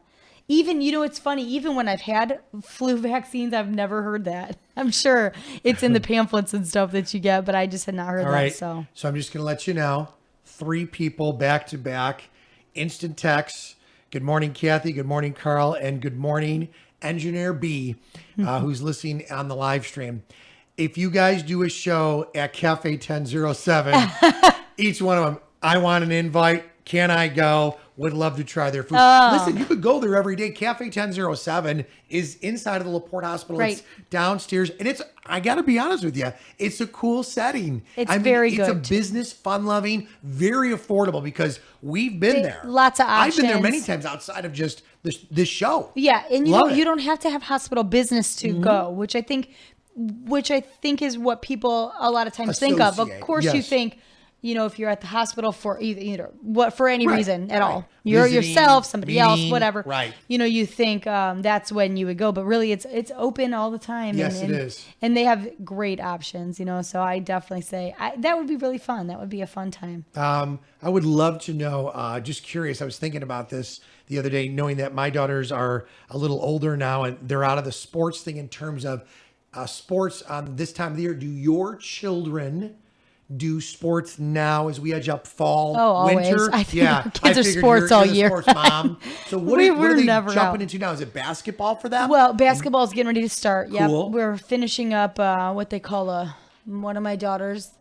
Speaker 10: Even, it's funny, even when I've had flu vaccines, I've never heard that. I'm sure it's in the pamphlets and stuff that you get, but I just had not heard
Speaker 9: All
Speaker 10: that.
Speaker 9: right.
Speaker 10: So
Speaker 9: I'm just going to let you know, 3 people back to back, instant texts. Good morning, Kathy. Good morning, Carl. And good morning, Engineer B, who's listening on the live stream. If you guys do a show at Cafe 1007, each one of them, I want an invite. Can I go? would love to try their food.
Speaker 10: Oh.
Speaker 9: Listen, you could go there every day. Cafe 1007 is inside of the LaPorte Hospital.
Speaker 10: Right.
Speaker 9: It's downstairs. And I got to be honest with you, it's a cool setting.
Speaker 10: It's very
Speaker 9: It's a
Speaker 10: good.
Speaker 9: business, fun-loving, very affordable because we've been there.
Speaker 10: Lots of
Speaker 9: I've been there many
Speaker 10: options.
Speaker 9: times outside of just this show.
Speaker 10: Yeah, and
Speaker 9: Love it.
Speaker 10: you don't have to have hospital business to go, which I think is what people a lot of times think of. Of
Speaker 9: Associate,
Speaker 10: course, you
Speaker 9: yes.
Speaker 10: think, if you're at the hospital for either for any
Speaker 9: Right,
Speaker 10: reason at
Speaker 9: right.
Speaker 10: all, you're
Speaker 9: Visiting,
Speaker 10: yourself, somebody else,
Speaker 9: meeting,
Speaker 10: whatever.
Speaker 9: right.
Speaker 10: You think that's when you would go, but really it's open all the time.
Speaker 9: Yes,
Speaker 10: and,
Speaker 9: it is.
Speaker 10: and they have great options. So I definitely say that would be really fun. That would be a fun time.
Speaker 9: I would love to know, just curious, I was thinking about this the other day, knowing that my daughters are a little older now and they're out of the sports thing in terms of sports on this time of the year. Do your children do sports now as we edge up fall,
Speaker 10: always.
Speaker 9: winter?
Speaker 10: I think our kids are
Speaker 9: figured
Speaker 10: sports
Speaker 9: you're
Speaker 10: all
Speaker 9: the
Speaker 10: year.
Speaker 9: Sports mom. So what
Speaker 10: We're
Speaker 9: are they
Speaker 10: never
Speaker 9: jumping
Speaker 10: out.
Speaker 9: into now? Is it basketball for them?
Speaker 10: Well, basketball is getting ready to start. Yep.
Speaker 9: Cool.
Speaker 10: We're finishing up what they call one of my daughters.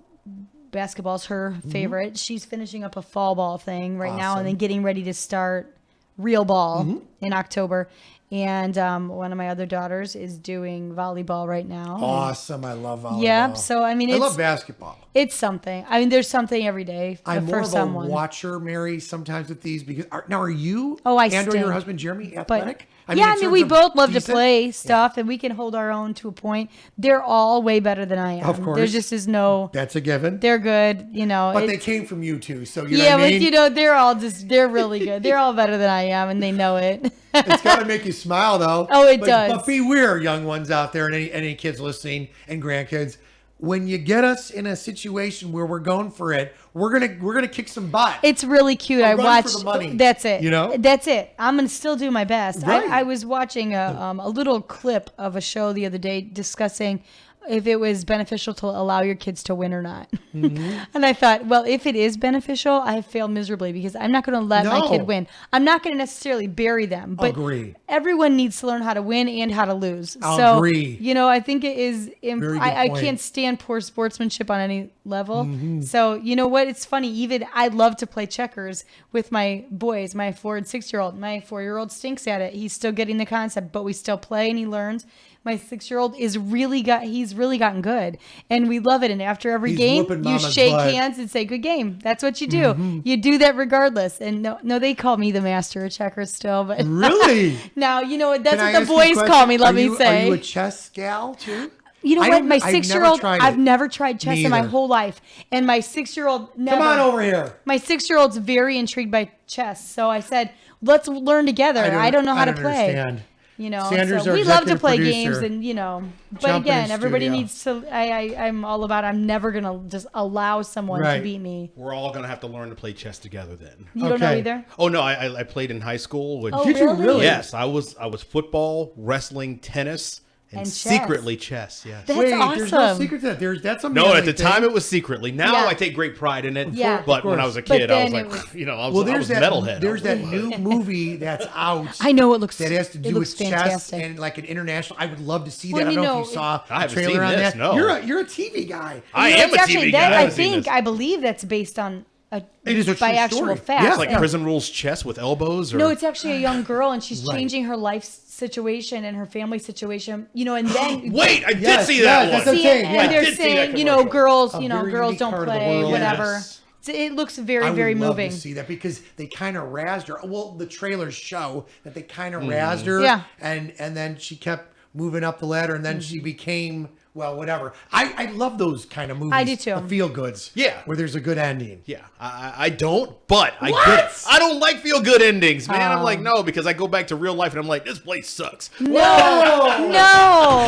Speaker 10: Basketball's her favorite. She's finishing up a fall ball thing right now, and then getting ready to start real ball in October. And one of my other daughters is doing volleyball right now.
Speaker 9: Awesome. I love volleyball.
Speaker 10: Yep. So I mean,
Speaker 9: I love basketball.
Speaker 10: It's something. I mean, there's something every day
Speaker 9: I'm
Speaker 10: for
Speaker 9: more of
Speaker 10: someone.
Speaker 9: a watcher, Mary, sometimes with these because are you
Speaker 10: I
Speaker 9: and or
Speaker 10: stink.
Speaker 9: your husband Jeremy
Speaker 10: But
Speaker 9: athletic?
Speaker 10: in
Speaker 9: in terms
Speaker 10: we
Speaker 9: of
Speaker 10: both love to
Speaker 9: decent?
Speaker 10: play stuff, and we can hold our own to a point. They're all way better than I am.
Speaker 9: Of course.
Speaker 10: There just is no.
Speaker 9: That's a given.
Speaker 10: They're good,
Speaker 9: But they came from you too, so you know
Speaker 10: yeah,
Speaker 9: what I mean?
Speaker 10: but they're really good. They're all better than I am, and they know it.
Speaker 9: It's got to make you smile, though.
Speaker 10: Oh, it
Speaker 9: But
Speaker 10: does.
Speaker 9: beware, young ones out there, and any kids listening and grandkids. When you get us in a situation where we're going for it, we're gonna kick some butt.
Speaker 10: It's really cute.
Speaker 9: A
Speaker 10: I
Speaker 9: run for
Speaker 10: watched.
Speaker 9: the money,
Speaker 10: That's it.
Speaker 9: you know?
Speaker 10: That's it. I'm gonna still do my best.
Speaker 9: Right.
Speaker 10: I was watching a little clip of a show the other day discussing if it was beneficial to allow your kids to win or not. And I thought, well, if it is beneficial, I have failed miserably because I'm not going to let my kid win. I'm not going to necessarily bury them. But
Speaker 9: Agree.
Speaker 10: everyone needs to learn how to win and how to lose.
Speaker 9: Agree.
Speaker 10: I think it is.
Speaker 9: Very good
Speaker 10: I
Speaker 9: point.
Speaker 10: can't stand poor sportsmanship on any level. So you know what? It's funny. Even I love to play checkers with my boys, my 4 and 6-year-old. My 4-year-old stinks at it. He's still getting the concept, but we still play and he learns. My 6-year-old he's really gotten good, and we love it. And after every
Speaker 9: He's
Speaker 10: game,
Speaker 9: whooping
Speaker 10: you
Speaker 9: mama's
Speaker 10: shake
Speaker 9: butt.
Speaker 10: hands and say "good game." That's what you do. You do that regardless. And no, they call me the master of checkers still. But
Speaker 9: Really?
Speaker 10: now you know what? That's
Speaker 9: Can I
Speaker 10: what
Speaker 9: ask
Speaker 10: the
Speaker 9: you a
Speaker 10: boys
Speaker 9: question?
Speaker 10: call me. Let
Speaker 9: Are
Speaker 10: me
Speaker 9: you-
Speaker 10: say.
Speaker 9: Are you a chess gal too?
Speaker 10: You know
Speaker 9: I
Speaker 10: what?
Speaker 9: don't-
Speaker 10: My
Speaker 9: I've never
Speaker 10: 6-year-old,
Speaker 9: tried
Speaker 10: I've
Speaker 9: it.
Speaker 10: never tried chess in my
Speaker 9: Neither.
Speaker 10: whole life, and my 6-year-old never.
Speaker 9: Come on over here.
Speaker 10: My 6-year-old's very intrigued by chess, so I said, "Let's learn together." I don't know how to play.
Speaker 9: Understand.
Speaker 10: So
Speaker 9: our
Speaker 10: we love to
Speaker 9: executive
Speaker 10: play
Speaker 9: producer.
Speaker 10: games, and but
Speaker 9: Jump in
Speaker 10: again,
Speaker 9: the
Speaker 10: everybody
Speaker 9: studio.
Speaker 10: needs to. I'm all about. I'm never gonna just allow someone to
Speaker 9: Right.
Speaker 10: beat me.
Speaker 12: We're all going to have to learn to play chess together then.
Speaker 10: You don't know
Speaker 9: Okay.
Speaker 10: either.
Speaker 12: Oh no, I played in high school. Which,
Speaker 10: Oh,
Speaker 9: Did you really?
Speaker 12: Yes, I was football, wrestling, tennis, and
Speaker 10: And chess.
Speaker 12: secretly chess. Yes.
Speaker 10: That's
Speaker 9: Wait, there's no
Speaker 10: awesome.
Speaker 9: secret to that. That's a
Speaker 12: No,
Speaker 9: manly
Speaker 12: at the
Speaker 9: thing.
Speaker 12: time it was secretly. Now
Speaker 10: Yeah.
Speaker 12: I take great pride in it.
Speaker 10: Yeah.
Speaker 12: But when
Speaker 9: course.
Speaker 12: I was a
Speaker 10: But
Speaker 12: kid, I was
Speaker 10: then
Speaker 12: like,
Speaker 10: it was-
Speaker 12: I
Speaker 9: Well,
Speaker 12: was
Speaker 9: there's that.
Speaker 12: metalhead.
Speaker 9: There's that new movie that's out.
Speaker 10: I know it looks.
Speaker 9: That has to do
Speaker 10: it
Speaker 9: with
Speaker 10: looks
Speaker 9: chess
Speaker 10: fantastic.
Speaker 9: and like an international. I would love to see
Speaker 10: Well,
Speaker 9: that. I
Speaker 10: you
Speaker 9: don't know
Speaker 10: know,
Speaker 9: if you saw
Speaker 12: I
Speaker 9: a
Speaker 12: haven't
Speaker 9: trailer
Speaker 12: seen
Speaker 9: on
Speaker 12: this,
Speaker 9: that.
Speaker 12: no.
Speaker 9: You're a TV guy.
Speaker 12: I
Speaker 10: You know,
Speaker 12: am
Speaker 10: it's
Speaker 12: a
Speaker 10: actually
Speaker 12: TV
Speaker 10: that,
Speaker 12: guy.
Speaker 10: I
Speaker 12: haven't seen
Speaker 10: think
Speaker 12: this.
Speaker 10: I believe that's based on
Speaker 9: It is a
Speaker 10: by
Speaker 9: true
Speaker 10: actual
Speaker 9: story.
Speaker 10: facts.
Speaker 9: Yeah.
Speaker 12: It's like
Speaker 10: Yeah.
Speaker 12: prison rules chess with elbows. Or...
Speaker 10: No, it's actually a young girl, and she's
Speaker 9: Right.
Speaker 10: changing her life situation and her family situation. And then
Speaker 12: Wait, I did
Speaker 9: Yes,
Speaker 12: see
Speaker 9: yes,
Speaker 12: that
Speaker 9: that's
Speaker 12: one.
Speaker 9: what I'm
Speaker 10: See,
Speaker 9: saying.
Speaker 10: and
Speaker 9: Yeah.
Speaker 10: they're
Speaker 12: I did see that
Speaker 10: saying,
Speaker 12: commercial.
Speaker 10: girls,
Speaker 9: A very
Speaker 10: girls
Speaker 9: unique
Speaker 10: don't
Speaker 9: part of the
Speaker 10: play,
Speaker 9: world.
Speaker 10: whatever.
Speaker 12: Yes.
Speaker 10: It looks
Speaker 9: I
Speaker 10: very,
Speaker 9: would
Speaker 10: very
Speaker 9: love
Speaker 10: moving.
Speaker 9: to see that because they kind of razzed her. Well, the trailers show that they kind of razzed her.
Speaker 10: Yeah.
Speaker 9: And then she kept moving up the ladder, and then she became whatever. I love those kind of movies.
Speaker 10: I do too.
Speaker 9: The feel goods.
Speaker 12: Yeah.
Speaker 9: Where there's a good ending.
Speaker 12: Yeah, I don't, but I
Speaker 9: What?
Speaker 12: get it. I don't like feel good endings, man. I'm like, no, because I go back to real life and I'm like, this place sucks.
Speaker 10: No,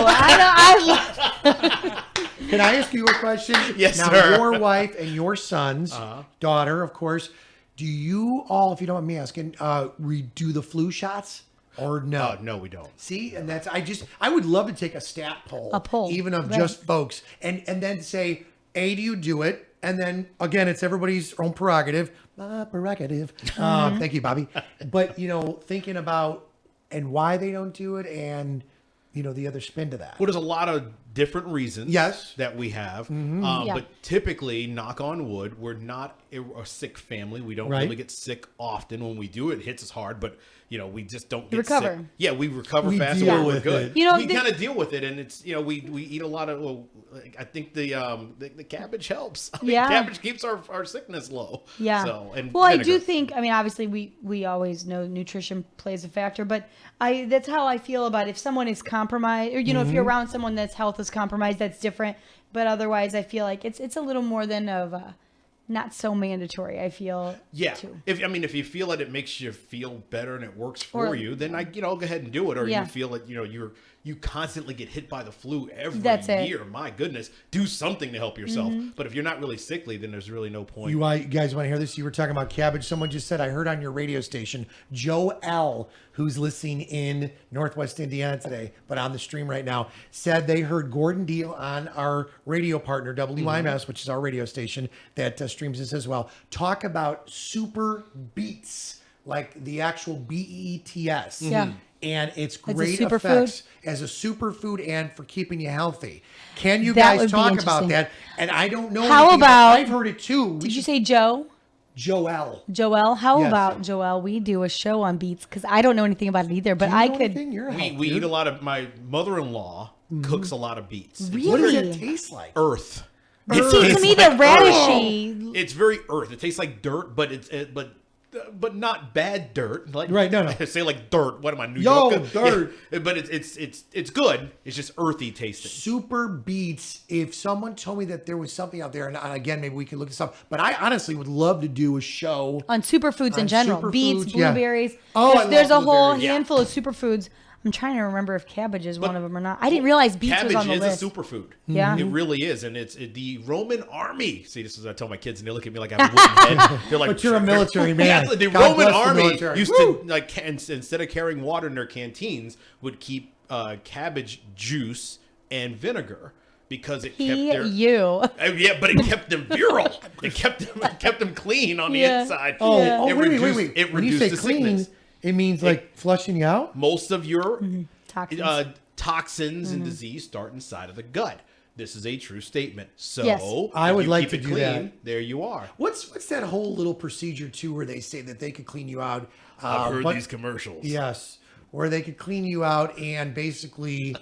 Speaker 10: I
Speaker 9: Can I ask you a question?
Speaker 12: Yes,
Speaker 9: now,
Speaker 12: sir.
Speaker 9: your wife and your son's daughter, of course, do you all, if you don't mind me asking, redo the flu shots or no?
Speaker 12: No, we don't.
Speaker 9: See, and that's I would love to take a stat poll, even of
Speaker 10: right.
Speaker 9: just folks, and then say, A, do you do it? And then again, it's everybody's own prerogative. Prerogative. Thank you, Bobby. But thinking about and why they don't do it, and the other spin to that.
Speaker 12: Well, there's a lot of different reasons.
Speaker 9: Yes.
Speaker 12: That we have.
Speaker 10: Yeah.
Speaker 12: But typically, knock on wood, we're not a sick family. We don't
Speaker 9: Right.
Speaker 12: really get sick often. When we do, it hits us hard, but we just don't get
Speaker 10: recover.
Speaker 12: sick. Yeah, we recover
Speaker 9: We
Speaker 12: fast.
Speaker 9: deal
Speaker 12: and we're
Speaker 9: with
Speaker 12: good.
Speaker 9: it.
Speaker 12: We kind of deal with it, and it's we eat a lot of. Well, I think the cabbage helps. I mean,
Speaker 10: Yeah.
Speaker 12: cabbage keeps our sickness low.
Speaker 10: Yeah.
Speaker 12: So and
Speaker 10: well, I
Speaker 12: vinegar.
Speaker 10: do think. I mean, obviously, we always know nutrition plays a factor, but that's how I feel about it. If someone is compromised, or if you're around someone that's health is compromised, that's different. But otherwise, I feel like it's a little more than of not so mandatory. I feel.
Speaker 12: Yeah.
Speaker 10: Too.
Speaker 12: If you feel that it makes you feel better and it works for
Speaker 10: Or-
Speaker 12: you, then go ahead and do it. Or
Speaker 10: Yeah.
Speaker 12: you feel that you constantly get hit by the flu every
Speaker 10: That's it.
Speaker 12: year. My goodness, do something to help yourself. But if you're not really sickly, then there's really no point.
Speaker 9: You guys want to hear this? You were talking about cabbage. Someone just said, I heard on your radio station, Joe L., who's listening in Northwest Indiana today, but on the stream right now, said they heard Gordon Deal on our radio partner, WIMS, which is our radio station that streams this as well, talk about super beets, like the actual BETS.
Speaker 10: Yeah.
Speaker 9: And it's
Speaker 10: a
Speaker 9: great
Speaker 10: superfood?
Speaker 9: effects as a superfood and for keeping you healthy. Can you
Speaker 10: That would
Speaker 9: guys
Speaker 10: be
Speaker 9: talk
Speaker 10: interesting.
Speaker 9: about that? And I don't know.
Speaker 10: How
Speaker 9: anything
Speaker 10: about-
Speaker 9: I've heard it too.
Speaker 10: Did you say Joe?
Speaker 9: Joel?
Speaker 10: Joel? How
Speaker 9: Yes.
Speaker 10: about Joel? We do a show on beets because I don't know anything about it either, but
Speaker 9: Do you
Speaker 10: I
Speaker 9: know
Speaker 10: could.
Speaker 9: anything? You're a
Speaker 12: we
Speaker 9: health
Speaker 12: eat
Speaker 9: dude.
Speaker 12: a lot of. My mother-in-law cooks a lot of beets. It's
Speaker 10: Really?
Speaker 9: What does
Speaker 12: very
Speaker 9: it taste like?
Speaker 12: Earth.
Speaker 10: It seems to me the radishy.
Speaker 12: It's very earth. It tastes like dirt, but but not bad dirt. Like
Speaker 9: Right, no.
Speaker 12: I say like dirt. What am I, New
Speaker 9: Yo,
Speaker 12: York?
Speaker 9: dirt.
Speaker 12: Yeah, but it's good. It's just earthy tasting.
Speaker 9: Super beets. If someone told me that there was something out there, and again, maybe we could look this up, but I honestly would love to do a show
Speaker 10: On superfoods in
Speaker 9: On
Speaker 10: general,
Speaker 9: superfoods,
Speaker 10: beets,
Speaker 9: yeah.
Speaker 10: blueberries.
Speaker 9: Oh, I
Speaker 10: there's
Speaker 9: love
Speaker 10: a whole
Speaker 9: blueberries.
Speaker 10: handful of superfoods. I'm trying to remember if cabbage is one of them or not. I didn't realize beets
Speaker 12: Cabbage
Speaker 10: was on the
Speaker 12: is
Speaker 10: list.
Speaker 12: a superfood.
Speaker 10: Yeah.
Speaker 12: It really is, and it's the Roman army. See, this is what I tell my kids, and they look at me like I have a wooden head. They're like,
Speaker 9: But you're a military man.
Speaker 12: Yeah, the
Speaker 9: God
Speaker 12: Roman
Speaker 9: bless the
Speaker 12: army
Speaker 9: military.
Speaker 12: used
Speaker 9: Woo!
Speaker 12: to instead of carrying water in their canteens, would keep cabbage juice and vinegar. Because it kept their yeah, but it kept them virile. It kept them clean on the inside.
Speaker 9: Oh,
Speaker 10: Yeah.
Speaker 9: wait.
Speaker 12: It
Speaker 9: When you
Speaker 12: reduced
Speaker 9: say
Speaker 12: the
Speaker 9: clean,
Speaker 12: sickness.
Speaker 9: it means like flushing you out?
Speaker 12: Most of your
Speaker 10: Toxins.
Speaker 12: toxins and disease start inside of the gut. This is a true statement. So
Speaker 10: Yes.
Speaker 9: I
Speaker 12: if
Speaker 9: would
Speaker 12: you
Speaker 9: like
Speaker 12: keep
Speaker 9: to
Speaker 12: it
Speaker 9: do
Speaker 12: clean,
Speaker 9: that.
Speaker 12: There you are.
Speaker 9: What's that whole little procedure too, where they say that they could clean you out?
Speaker 12: I've heard
Speaker 9: but-
Speaker 12: these commercials.
Speaker 9: Yes, where they could clean you out and basically,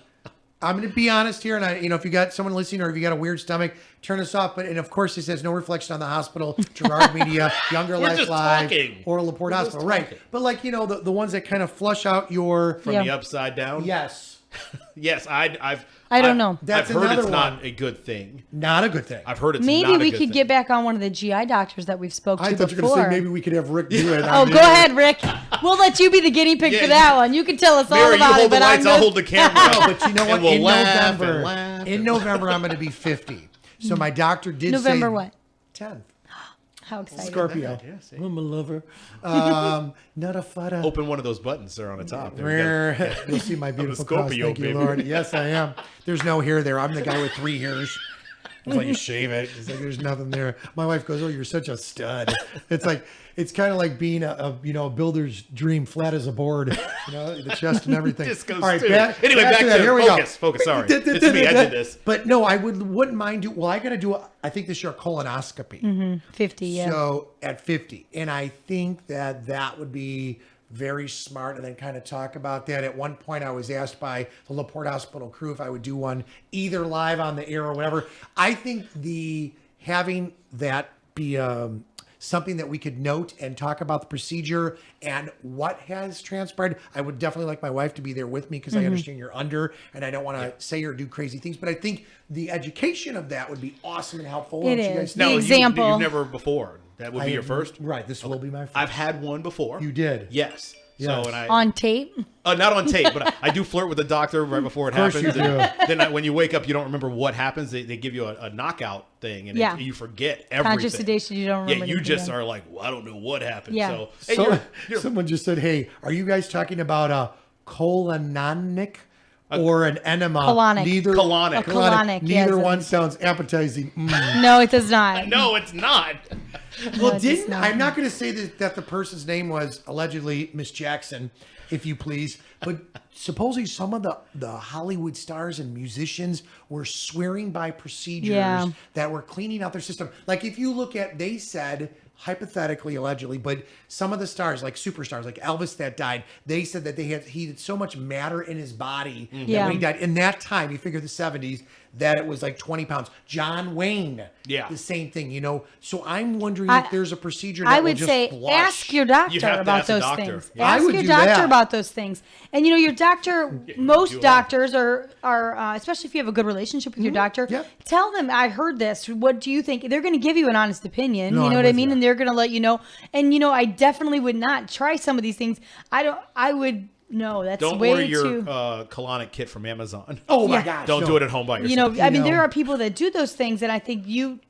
Speaker 9: I'm going to be honest here, and if you got someone listening or if you got a weird stomach, turn us off. But and of course, this has no reflection on the hospital, Gerard Media, Younger
Speaker 12: We're
Speaker 9: Life
Speaker 12: just
Speaker 9: Live,
Speaker 12: talking.
Speaker 9: or LaPorte
Speaker 12: We're just
Speaker 9: Hospital, right?
Speaker 12: talking.
Speaker 9: But like the ones that kind of flush out your
Speaker 12: From the upside down.
Speaker 9: yes,
Speaker 12: Yes,
Speaker 10: I don't know.
Speaker 9: That's
Speaker 12: I've heard
Speaker 9: another
Speaker 12: it's not
Speaker 9: one.
Speaker 12: a good thing.
Speaker 9: Not a good thing.
Speaker 12: I've heard it's
Speaker 10: Maybe
Speaker 12: not a
Speaker 10: we
Speaker 12: good
Speaker 10: could
Speaker 12: thing.
Speaker 10: get back on one of the GI doctors that we've spoke
Speaker 9: I
Speaker 10: to
Speaker 9: thought you were
Speaker 10: before.
Speaker 9: going to say maybe we could have Rick do it.
Speaker 10: Oh, go ahead, Rick. We'll let you be the guinea pig
Speaker 12: Yeah,
Speaker 10: for that one. You can tell us all
Speaker 12: Mary, you
Speaker 10: about
Speaker 12: hold
Speaker 10: it.
Speaker 12: the
Speaker 10: But
Speaker 12: lights,
Speaker 10: I'm
Speaker 12: I'll hold the camera.
Speaker 9: No, but you know what?
Speaker 12: And we'll
Speaker 9: In
Speaker 12: laugh and
Speaker 9: November,
Speaker 12: laugh
Speaker 9: in
Speaker 12: and-
Speaker 9: November, I'm going to be 50. So my doctor did say
Speaker 10: November what?
Speaker 9: 10th.
Speaker 10: How exciting.
Speaker 9: Scorpio.
Speaker 12: Yeah, see.
Speaker 9: I'm a lover. Not a fada.
Speaker 12: Open one of those buttons there on the top. There we go.
Speaker 9: You'll see my beautiful cross.
Speaker 12: Scorpio,
Speaker 9: Thank you,
Speaker 12: baby.
Speaker 9: Lord. Yes, I am. There's no hair there. I'm the guy with 3 hairs. It's like you shave it. It's like there's nothing there. My wife goes, "Oh, you're such a stud." It's kind of like being a builder's dream, flat as a board. The chest and everything.
Speaker 12: This goes
Speaker 9: All right,
Speaker 12: too.
Speaker 9: back
Speaker 12: Anyway, back
Speaker 9: that.
Speaker 12: to
Speaker 9: Here we
Speaker 12: focus.
Speaker 9: go.
Speaker 12: Focus. Sorry, it's me. I did this.
Speaker 9: But no, I wouldn't mind do. Well, I got to do. I think this year a colonoscopy.
Speaker 10: 50, yeah.
Speaker 9: So at 50, and I think that would be very smart, and then kind of talk about that. At one point, I was asked by the LaPorte Hospital crew if I would do one either live on the air or whatever. I think having that be something that we could note and talk about the procedure and what has transpired. I would definitely like my wife to be there with me because I understand you're under, and I don't want to say or do crazy things. But I think the education of that would be awesome and helpful.
Speaker 10: It
Speaker 9: Don't you
Speaker 10: is.
Speaker 9: guys
Speaker 10: The
Speaker 9: think?
Speaker 10: example.
Speaker 12: You've never before. That would be your first.
Speaker 9: Right. This will be my first.
Speaker 12: I've had one before.
Speaker 9: You did.
Speaker 12: Yes.
Speaker 9: Yes.
Speaker 12: So and I
Speaker 10: On tape?
Speaker 12: not on tape, but I do flirt with the doctor right before it
Speaker 9: course
Speaker 12: happens.
Speaker 9: you
Speaker 12: And then when you wake up, you don't remember what happens. They give you a knockout thing, and
Speaker 10: Yeah.
Speaker 12: you forget everything.
Speaker 10: Conscious sedation, you don't remember.
Speaker 12: Yeah, you
Speaker 10: anything
Speaker 12: just
Speaker 10: then.
Speaker 12: are like, well, I don't know what happened.
Speaker 10: Yeah.
Speaker 12: So, and
Speaker 9: Someone just said, "Hey, are you guys talking about a colonic or an enema?"
Speaker 10: Colonic.
Speaker 9: Neither.
Speaker 12: Colonic.
Speaker 10: A colonic, yes,
Speaker 9: Neither
Speaker 10: it
Speaker 9: one
Speaker 10: is.
Speaker 9: sounds appetizing. Mm.
Speaker 10: No, it does not.
Speaker 12: no, it's not.
Speaker 9: Well,
Speaker 10: it does not.
Speaker 9: I'm not going to say that the person's name was allegedly Miss Jackson, if you please. But supposedly some of the Hollywood stars and musicians were swearing by procedures that were cleaning out their system. Like if you look at, they said, hypothetically, allegedly, but some of the stars, like superstars, like Elvis that died, they said that he had so much matter in his body that when he died, in that time, you figure the 70s, that it was like 20 pounds. John Wayne, the same thing, you know. So I'm wondering if there's a procedure that
Speaker 10: I
Speaker 9: will
Speaker 10: would
Speaker 9: just
Speaker 10: say
Speaker 9: flush.
Speaker 10: ask your doctor about those things. Ask your doctor about those things. And you know, your doctor, most doctors are especially if you have a good relationship with your doctor, tell them, I heard this. What do you think? They're going to give you an honest opinion. You know what I mean? And they're going to let you know. And you know, I definitely would not try some of these things. No, that's
Speaker 12: Don't
Speaker 10: way
Speaker 12: order your
Speaker 10: too.
Speaker 12: colonic kit from Amazon.
Speaker 9: Oh my gosh!
Speaker 12: Don't do it at home by yourself.
Speaker 10: You know, I mean, there are people that do those things, and I think you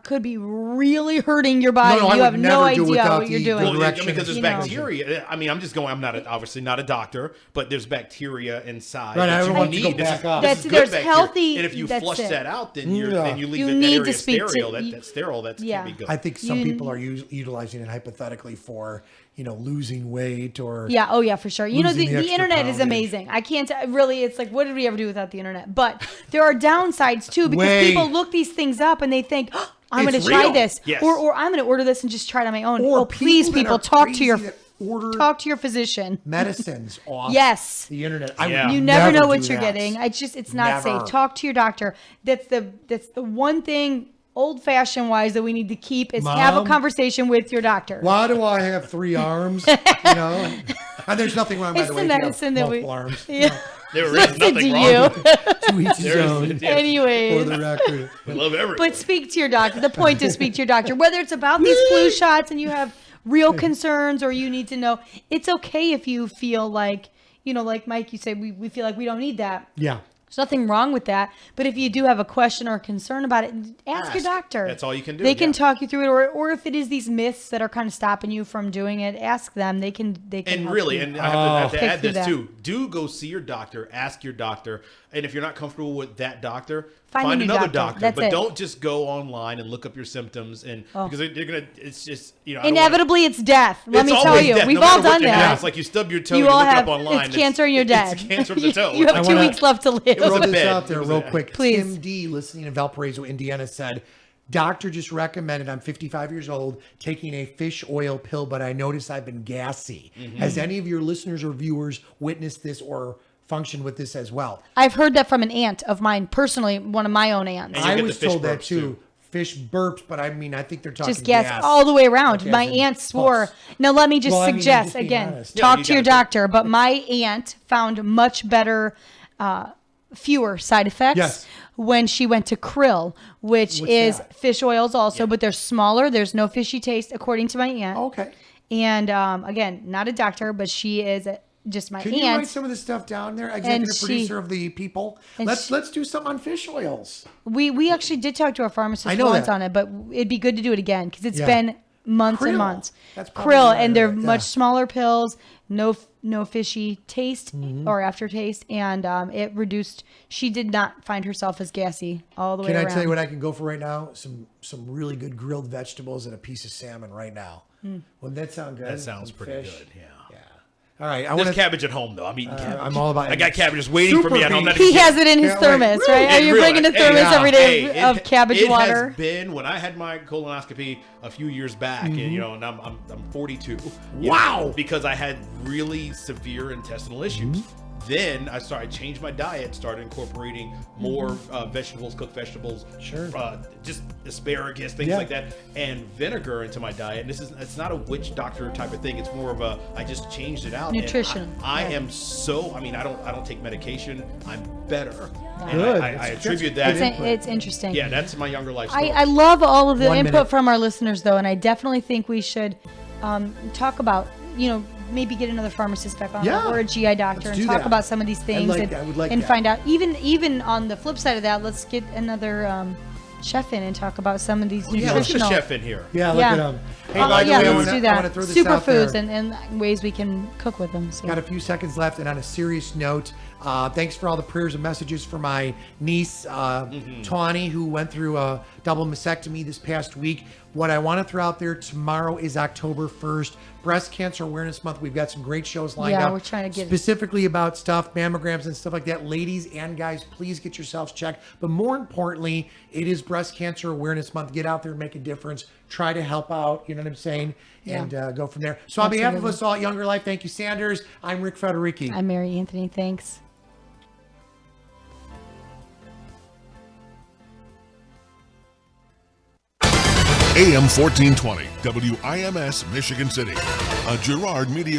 Speaker 10: could be really hurting your body. You have no idea what you're doing.
Speaker 12: Well, because there's bacteria. I mean, I'm just going. I'm obviously not a doctor, but there's bacteria inside.
Speaker 9: Right, I don't want to go back up.
Speaker 10: There's healthy.
Speaker 12: And if you flush that out, then you leave
Speaker 10: you
Speaker 12: that
Speaker 10: need
Speaker 12: area
Speaker 10: to speak
Speaker 12: sterile.
Speaker 10: to,
Speaker 12: That's sterile. That can be good.
Speaker 9: I think some people are utilizing it hypothetically for, you know, losing weight or
Speaker 10: for sure. You know, the internet is amazing. I can't really. It's like, what did we ever do without the internet? But there are downsides too, because people look these things up and they think, oh, I'm going to try this, or I'm going to order this and just try it on my own.
Speaker 9: Or
Speaker 10: please, people, talk to your physician.
Speaker 9: Medicines off the internet.
Speaker 10: You never know what you're getting. It's not safe. Talk to your doctor. That's the one thing, old-fashioned wise, that we need to keep is have a conversation with your doctor.
Speaker 9: Why do I have 3 arms? You know, and there's nothing wrong by the way.
Speaker 10: It's the medicine that
Speaker 9: multiple arms.
Speaker 12: There is nothing wrong with it.
Speaker 9: To each his own.
Speaker 10: Anyways.
Speaker 9: For the record.
Speaker 12: We love everyone.
Speaker 10: But speak to your doctor. The point is speak to your doctor. Whether it's about these flu shots and you have real concerns or you need to know, it's okay if you feel like, you know, like Mike, you said, we feel like we don't need that.
Speaker 9: Yeah.
Speaker 10: There's nothing wrong with that. But if you do have a question or a concern about it, ask your doctor.
Speaker 12: That's all you can do.
Speaker 10: They can talk you through it, or if it is these myths that are kind of stopping you from doing it, ask them. They can.
Speaker 12: And
Speaker 10: help
Speaker 12: really,
Speaker 10: you.
Speaker 12: and I have to add this
Speaker 10: that.
Speaker 12: too. Do go see your doctor. Ask your doctor, and if you're not comfortable with that doctor,
Speaker 10: Find
Speaker 12: find
Speaker 10: a new
Speaker 12: another
Speaker 10: doctor.
Speaker 12: doctor. But
Speaker 10: That's it.
Speaker 12: don't just go online and look up your symptoms, and because they're gonna. It's just, you know.
Speaker 10: Inevitably, it's death. Let me
Speaker 12: It's
Speaker 10: tell
Speaker 12: always
Speaker 10: you,
Speaker 12: death,
Speaker 10: we've
Speaker 12: no
Speaker 10: all
Speaker 12: matter what
Speaker 10: done
Speaker 12: you
Speaker 10: that.
Speaker 12: have. It's like you stub your toe,
Speaker 10: You
Speaker 12: and
Speaker 10: all
Speaker 12: you look
Speaker 10: have
Speaker 12: it up online.
Speaker 10: it's cancer and you're dead.
Speaker 12: It's cancer of the toe.
Speaker 10: You have 2 weeks left to live.
Speaker 9: Throw this
Speaker 12: bed.
Speaker 9: out there real quick.
Speaker 10: Please.
Speaker 9: Tim D, listening in Valparaiso, Indiana, said, doctor just recommended, I'm 55 years old, taking a fish oil pill, but I notice I've been gassy. Has any of your listeners or viewers witnessed this or function with this as well?
Speaker 10: I've heard that from an aunt of mine, personally, one of my own aunts.
Speaker 9: I was told that too. Fish burps, but I mean, I think they're talking
Speaker 10: just gas all the way around. My aunt swore. Now, let me just suggest, again, talk to your doctor, but my aunt found much better, fewer side effects when she went to krill, which is fish oils also, but they're smaller. There's no fishy taste, according to my aunt.
Speaker 9: Okay.
Speaker 10: And again, not a doctor, but she is just my aunt.
Speaker 9: Can you write some of this stuff down there? Executive producer of the People. Let's do something on fish oils.
Speaker 10: We actually did talk to our pharmacist once on it, but it'd be good to do it again because it's been months and months.
Speaker 9: That's
Speaker 10: krill, and they're much smaller pills. No fishy taste or aftertaste, and it reduced. She did not find herself as gassy all the way around.
Speaker 9: Can I tell you what I can go for right now? Some really good grilled vegetables and a piece of salmon right now. Wouldn't that sound good?
Speaker 12: That sounds pretty good. Yeah.
Speaker 9: All right.
Speaker 12: There's cabbage at home though. I'm eating cabbage.
Speaker 9: I'm all about it.
Speaker 12: I got cabbage just waiting for me at home.
Speaker 10: He has it in his thermos, right? Are you bringing a thermos every day of cabbage water?
Speaker 12: It has been when I had my colonoscopy a few years back, and you know, and I'm 42.
Speaker 9: Wow!
Speaker 12: Because I had really severe intestinal issues. Then I changed my diet, started incorporating more vegetables, cooked vegetables, just asparagus, things like that, and vinegar into my diet. And it's not a witch doctor type of thing. It's more of I just changed it out.
Speaker 10: Nutrition.
Speaker 12: I am so. I mean, I don't take medication. I'm better. And
Speaker 9: Good.
Speaker 12: I attribute that.
Speaker 10: It's interesting.
Speaker 12: Yeah, that's my younger life story.
Speaker 10: I love all of the input from our listeners, though, and I definitely think we should talk about, maybe get another pharmacist back on or a GI doctor and talk about some of these things and find out. Even on the flip side of that, let's get another chef in and talk about some of these nutritional.
Speaker 12: Let's get a chef in here.
Speaker 9: Yeah, look at them. Hey,
Speaker 10: let's do that.
Speaker 9: Superfoods
Speaker 10: and ways we can cook with them. So.
Speaker 9: Got a few seconds left, and on a serious note, Thanks for all the prayers and messages for my niece, Tawny, who went through a double mastectomy this past week. What I want to throw out there, tomorrow is October 1st, Breast Cancer Awareness Month. We've got some great shows lined up.
Speaker 10: Yeah, we're trying to get
Speaker 9: specifically about stuff, mammograms and stuff like that. Ladies and guys, please get yourselves checked. But more importantly, it is Breast Cancer Awareness Month. Get out there and make a difference. Try to help out, you know what I'm saying? And go from there. So on behalf of us all at Younger Life, thank you, Sanders. I'm Rick Federici.
Speaker 10: I'm Mary Anthony. Thanks.
Speaker 13: AM 1420, WIMS, Michigan City, a Girard Media